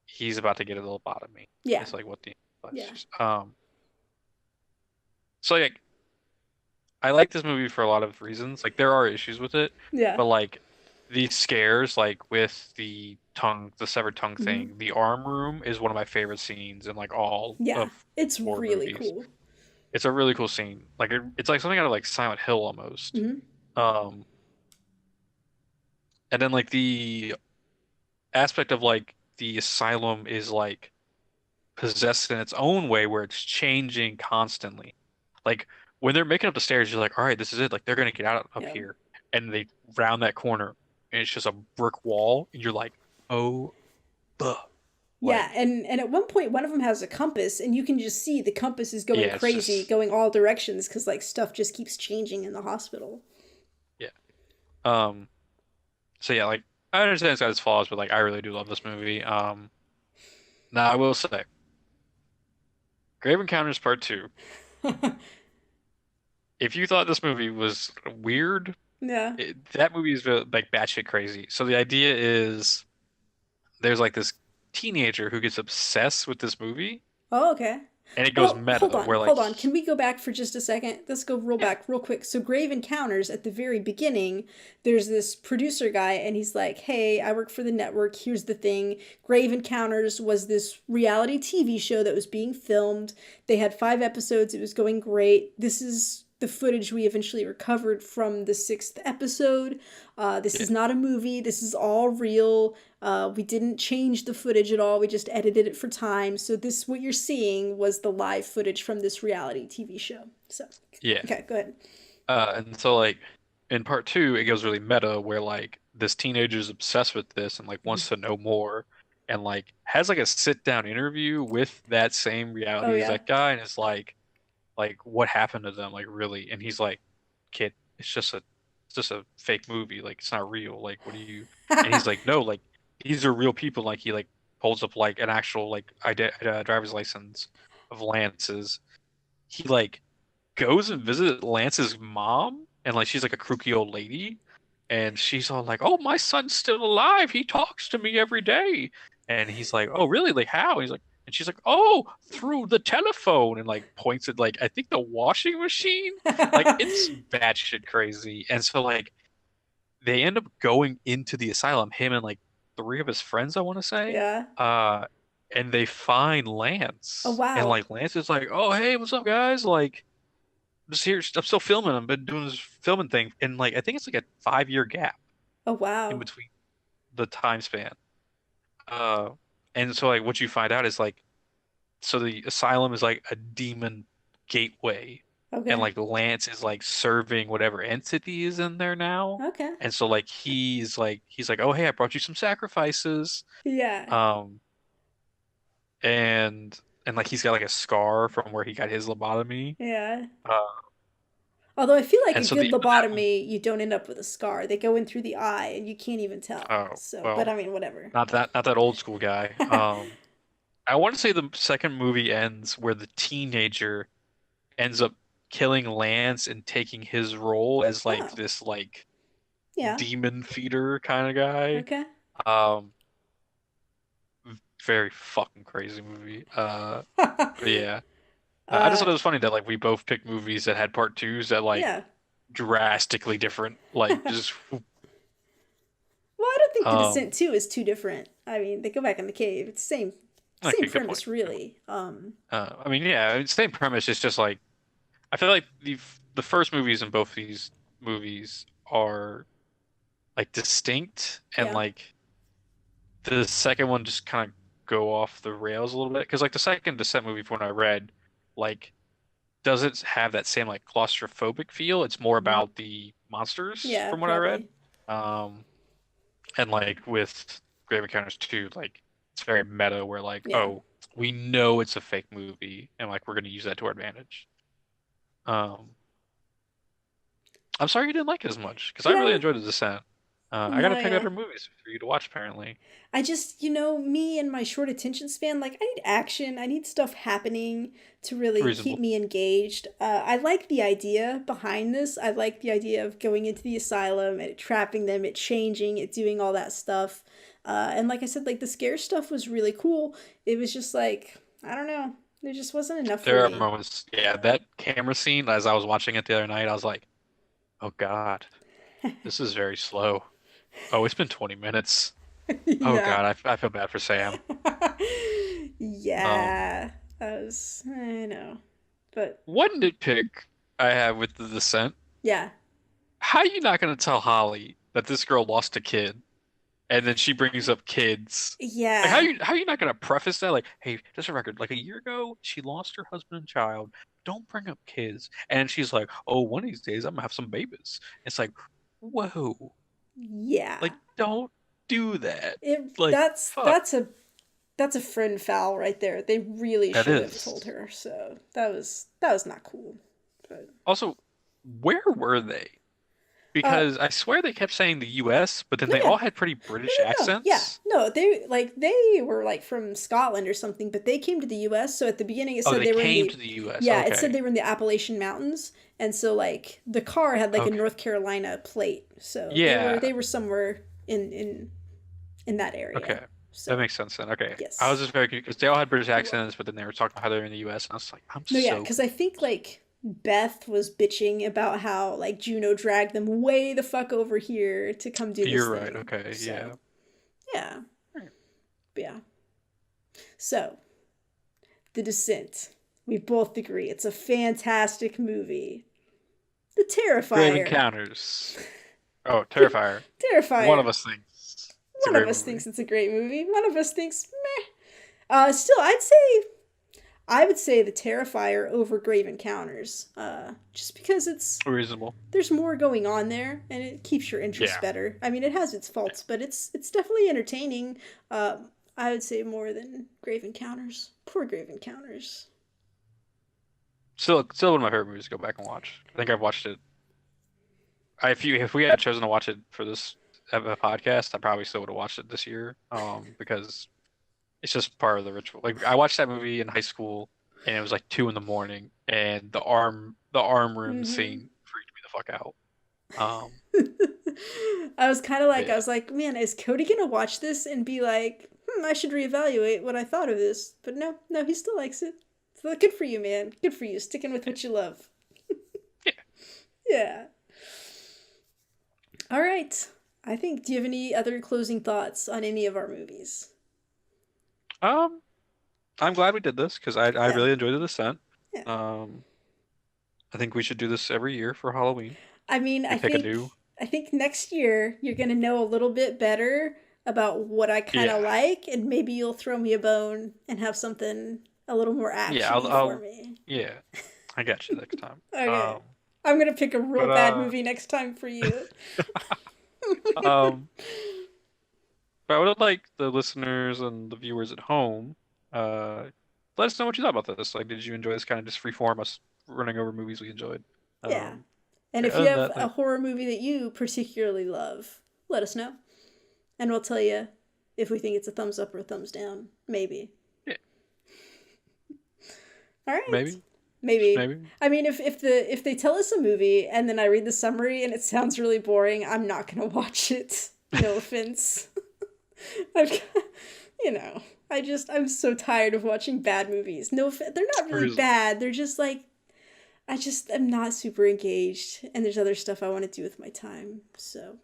he's about to get a lobotomy. Yeah, It's like what the yeah, so like I like this movie for a lot of reasons. Like there are issues with it, yeah. but like these scares, like with the severed tongue Hmm. thing, the arm room is one of my favorite scenes in like all Yeah, of it's horror really movies. cool. It's a really cool scene. Like it's like something out of like Silent Hill almost. Hmm. Um, and then like the aspect of like the asylum is like possessed in its own way where it's changing constantly. Like when they're making up the stairs, you're like, all right, this is it. Like they're gonna get out up Yeah. here, and they round that corner, and it's just a brick wall, and you're like, oh, the Yeah, like, and at one point one of them has a compass and you can just see the compass is going yeah, it's crazy, just going all directions cuz like stuff just keeps changing in the hospital. yeah. Um, so yeah, like I understand it's got its flaws, but like I really do love this movie. Now I will say, Grave Encounters Part Two. If you thought this movie was weird, Yeah. that movie is really, like batshit crazy. So the idea is there's like this teenager who gets obsessed with this movie, Oh, okay. and it goes Well, hold meta, on, where like hold on. Can we go back for just a second? Let's go real yeah, back real quick. So Grave Encounters at the very beginning, there's this producer guy and he's like, "Hey, I work for the network. Here's the thing. Grave Encounters was this reality TV show that was being filmed. They had 5 episodes. It was going great. This is the footage we eventually recovered from the 6th episode. This yeah, is not a movie. This is all real. We didn't change the footage at all. We just edited it for time. So this, what you're seeing, was the live footage from this reality TV show. So, yeah. okay, go ahead. And so like in part two, it goes really meta, where like this teenager is obsessed with this and like wants to know more, and like has like a sit down interview with that same Oh reality as yeah. that guy, and it's like what happened to them, like really, and he's like, kid, it's just a fake movie, like it's not real, like what do you, and he's like, no, like these are real people, like he like pulls up like an actual like driver's license of Lance's. He like goes and visits Lance's mom, and like she's like a croaky old lady, and she's all like, "Oh, my son's still alive. He talks to me every day." And he's like, "Oh, really? Like how?" And he's like, and she's like, "Oh, through the telephone," and like points at like I think the washing machine. Like it's batshit crazy. And so like they end up going into the asylum, him and like 3 of his friends, I want to say. Yeah. Uh, and they find Oh Lance, and wow. like Lance is like, "Oh, hey, what's up, guys?" Like just here, I'm still filming. I've been doing this filming thing, and like I think it's like a 5 year gap Oh in wow. between the time span. Uh, and so like what you find out is like so the asylum is like a demon gateway, and Okay. like Lance is like serving whatever entity is in there now. Okay. And so like he's like, oh hey, I brought you some sacrifices. Yeah. Um, and like he's got like a scar from where he got his lobotomy. Yeah. Uh, Although I feel like And a so good the end of that movie, lobotomy, you don't end up with a scar. They go in through the eye and you can't even tell. oh, So, but well, I mean, whatever. not that old school guy. I want to say the second movie ends where the teenager ends up killing Lance and taking his role as like Oh, this like yeah. demon feeder kind of guy. Okay. Um, very fucking crazy movie. But yeah. I just uh, thought it was funny that like we both picked movies that had part twos that like yeah. drastically different. Like just Well, I don't think The um Descent 2 is too different. I mean, they go back in the cave. It's same okay, good point. premise, Good point. really. I mean, yeah, it's same premise. It's just like I feel like the first movies in both these movies are like distinct, and Yeah. like the second one just kind of go off the rails a little bit. Because like the second Descent movie, from what I read, like doesn't have that same like claustrophobic feel. It's more Hmm. about the monsters, Yeah, from what I read. probably. Um, and like with Grave Encounters 2, like it's very meta, where like, Yeah. oh, we know it's a fake movie, and like we're gonna use that to our advantage. Um, I'm sorry you didn't like it as much because I really Yeah. enjoyed The Descent. I No, gotta pick yeah. other movies for you to watch, apparently. I just, me and my short attention span, like, I need action. I need stuff happening to really keep Reasonable. me engaged. I like the idea behind this. I like the idea of going into the asylum and it trapping them, it changing, it doing all that stuff. And like I said, like, the scare stuff was really cool. It was just like, I don't know. There just wasn't enough for There are me. moments, yeah, that camera scene, as I was watching it the other night, I was like, oh God, this is very slow. Oh, it's been 20 minutes. Oh Yeah. God, I feel bad for Sam. Um, Yeah. I know. But one nitpick I have with The Descent, yeah. how are you not gonna tell Holly that this girl lost a kid, and then she brings up kids? Like, Yeah. how are you not gonna preface that? Like, hey, just a record, like a year ago, she lost her husband and child. Don't bring up kids. And she's like, oh, one of these days I'm gonna have some babies. It's like, whoa, Yeah. like don't do that. It Like, that's fuck. that's a friend foul right there. They really That should have told is. her. So that was not cool. But Also, where were they? uh Because I swear they kept saying the US, but then no, they yeah. all had pretty No, British no, no. Yeah. accents. No, they were like from Scotland or something, but they came to the US. So at the beginning it Oh, said they they were in came the to the US. yeah, it said Okay. they were in the Appalachian Mountains. And so like the car had like a Okay. North Carolina plate. So they Yeah. were somewhere in that area. Okay. That So makes sense then. Okay. I was yes. just very confused because they all had British accents, but then they were talking about how they're in the US, and I was like, I'm No, yeah, so because I think like Beth was bitching about how like Juno dragged them way the fuck over here to come do this You're right. thing. Okay. So Yeah. yeah, Right. yeah. So The Descent. We both agree it's a fantastic movie. The Grave Terrifier. Encounters. Oh, Terrifier. One of Terrifier. us thinks it's a One of great us movie. thinks it's a great movie. One of us thinks meh. Still, I would say the Terrifier over Grave Encounters. Just because Reasonable. there's more going on there and it keeps your interest Yeah. better. I mean, it has its faults, but it's definitely entertaining. Uh, I would say more than Grave Encounters. Poor Grave Encounters. Still one of my favorite movies to go back and watch. I think I've watched it. If we had chosen to watch it for this podcast, I probably still would have watched it this year. Because it's just part of the ritual. Like I watched that movie in high school, and it was like 2 in the morning, and the arm room Mm-hmm. scene freaked me the fuck out. Um, I was kind of like, I yeah, was like, man, is Cody gonna watch this and be like, I should reevaluate what I thought of this? But no, no, he still likes it. So good for you, man. Good for you. Sticking with what you love. yeah. Yeah. All right. I think, do you have any other closing thoughts on any of our movies? Um, I'm glad we did this because I Yeah. really enjoyed The Descent. Yeah. Um, I think we should do this every year for Halloween. I mean, We pick a new. I think next year you're gonna know a little bit better about what I kind of Yeah, like, and maybe you'll throw me a bone and have something a little more yeah. I'll, actiony for I'll me. yeah. I got you next time. Okay. I'm gonna pick a real But bad movie next time for you. um. But I would like the listeners and the viewers at home, uh, let us know what you thought about this. Like, did you enjoy this kind of just free form, us running over movies we enjoyed? Yeah. Um, And if you Other than have that, a like, horror movie that you particularly love, let us know. And we'll tell you if we think it's a thumbs up or a thumbs down. Maybe. yeah, All right. maybe, Maybe. maybe. I mean, if they tell us a movie and then I read the summary and it sounds really boring, I'm not gonna watch it. No offense. I've, you know, I'm so tired of watching bad movies. No, they're not really Seriously, bad. They're just like I'm not super engaged, and there's other stuff I want to do with my time. So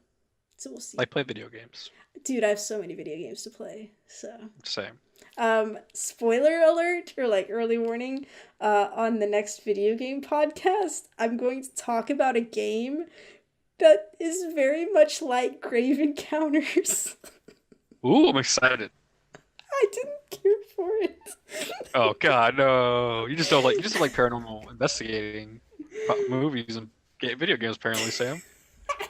we'll see. like play video games. Dude, I have so many video games to play. So, Same. spoiler alert or like early warning, on the next video game podcast, I'm going to talk about a game that is very much like Grave Encounters. Ooh, I'm excited. I didn't care for it. Oh God, no! You just don't like paranormal investigating movies and video games. Apparently, Sam. So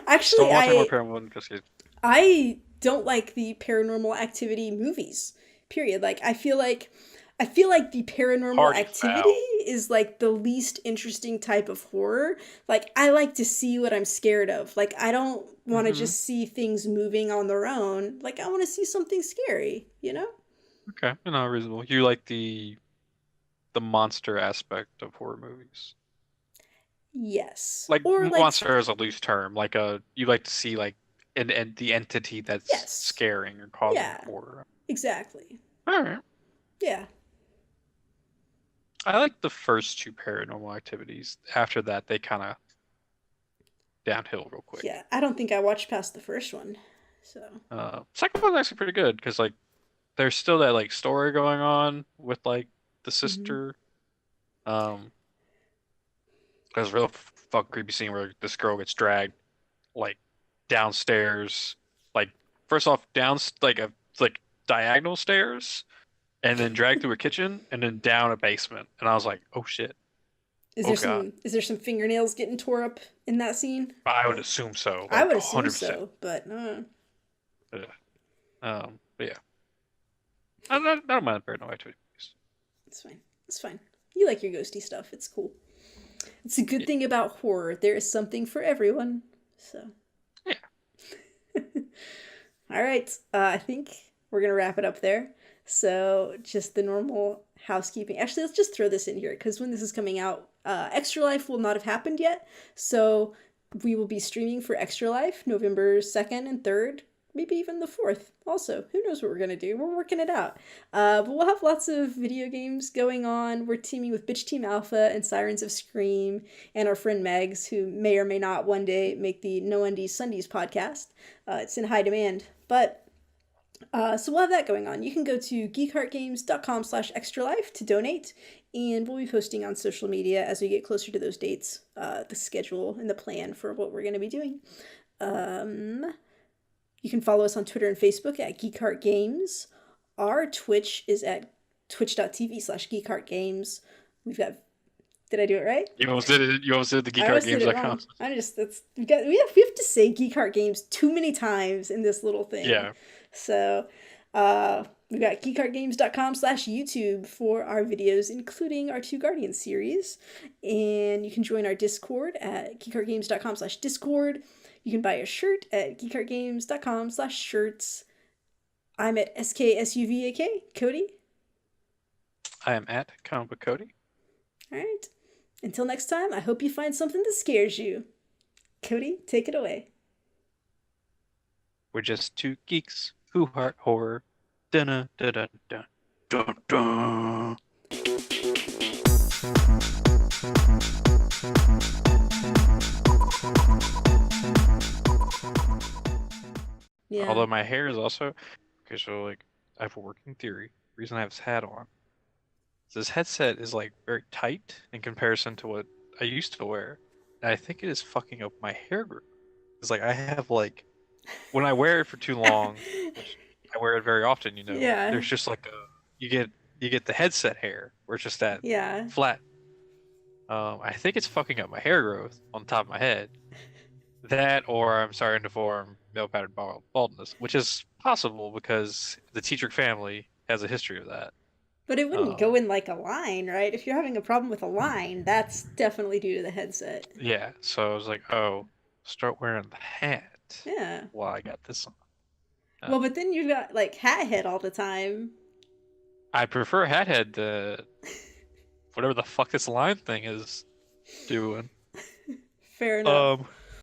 Actually, watching more paranormal investigating. I don't like the paranormal activity movies. Period. Like I feel like the paranormal Party activity foul. is like the least interesting type of horror. Like I like to see what I'm scared of. Like I don't want to Hmm. just see things moving on their own. Like I want to see something scary, you know? Okay, reasonable. You like the monster aspect of horror movies. Yes. Like Or like monster is a loose term. Like you like to see like and the entity that's yes. scaring or causing Yeah. horror. Exactly. All right. Yeah. I like the first two paranormal activities. After that, they kind of downhill real quick. Yeah. I don't think I watched past the first one. So, Second one's actually pretty good because like there's still that like story going on with like the mhm. sister. Um, there's a real fucking creepy scene where this girl gets dragged like downstairs, like first off like a like diagonal stairs, and then dragged through a kitchen, and then down a basement. And I was like, oh shit, oh god. Is there some fingernails getting tore up in that scene? I would assume so, I like would assume 100%. so, but But yeah, I don't mind paranormal activities. it's fine. It's fine. You like your ghosty stuff. It's cool. It's a good Yeah, thing about horror. There is something for everyone. So, yeah, all right. I think we're gonna wrap it up there. So, just the normal housekeeping. Actually, let's just throw this in here because when this is coming out, Extra Life will not have happened yet. So, we will be streaming for Extra Life November 2nd and 3rd, maybe even the 4th. Also, who knows what we're going to do? We're working it out. But we'll have lots of video games going on. We're teaming with Bitch Team Alpha and Sirens of Scream and our friend Megs, who may or may not one day make the No Undies Sundays podcast. It's in high demand. But so we'll have that going on. You can go to geekheartgames.com/extralife to donate, and we'll be posting on social media as we get closer to those dates, the schedule and the plan for what we're going to be doing. Um, you can follow us on Twitter and Facebook at geekheartgames. Our Twitch is at twitch.tv/geekheartgames. We've got, did I do it right? you almost did it. You almost did the I always did it wrong. geekheartgames.com. I just that's we have to say Geek Heart Games too many times in this little thing. Yeah, So we've got geekheartgames.com/YouTube for our videos, including our two Guardian series. And you can join our Discord at geekheartgames.com/Discord. You can buy a shirt at geekheartgames.com/shirts. I'm at SKSUVAK. Cody. I am at Comic Book Cody. All right. Until next time, I hope you find something that scares you. Cody, take it away. We're just two geeks who heart horror. Dun dun dun dun dun dun. Yeah. Although my hair is also okay, so like I have a working theory. The reason I have this hat on is this headset is like very tight in comparison to what I used to wear. And I think it is fucking up my hair growth. It's like I have like when I wear it for too long, which I wear it very often, Yeah. there's just like a you get the headset hair where it's just that Yeah. flat. I think it's fucking up my hair growth on top of my head. That or I'm starting to form male pattern baldness, which is possible because the Tetrick family has a history of that. But it wouldn't go Um, in like a line, right? If you're having a problem with a line, that's definitely due to the headset. yeah, so I was like, oh, start wearing the hat Yeah. while I got this on. Uh, Well, but then you've got like hat head all the time. I prefer hat head to whatever the fuck this line thing is doing. Fair enough. Um,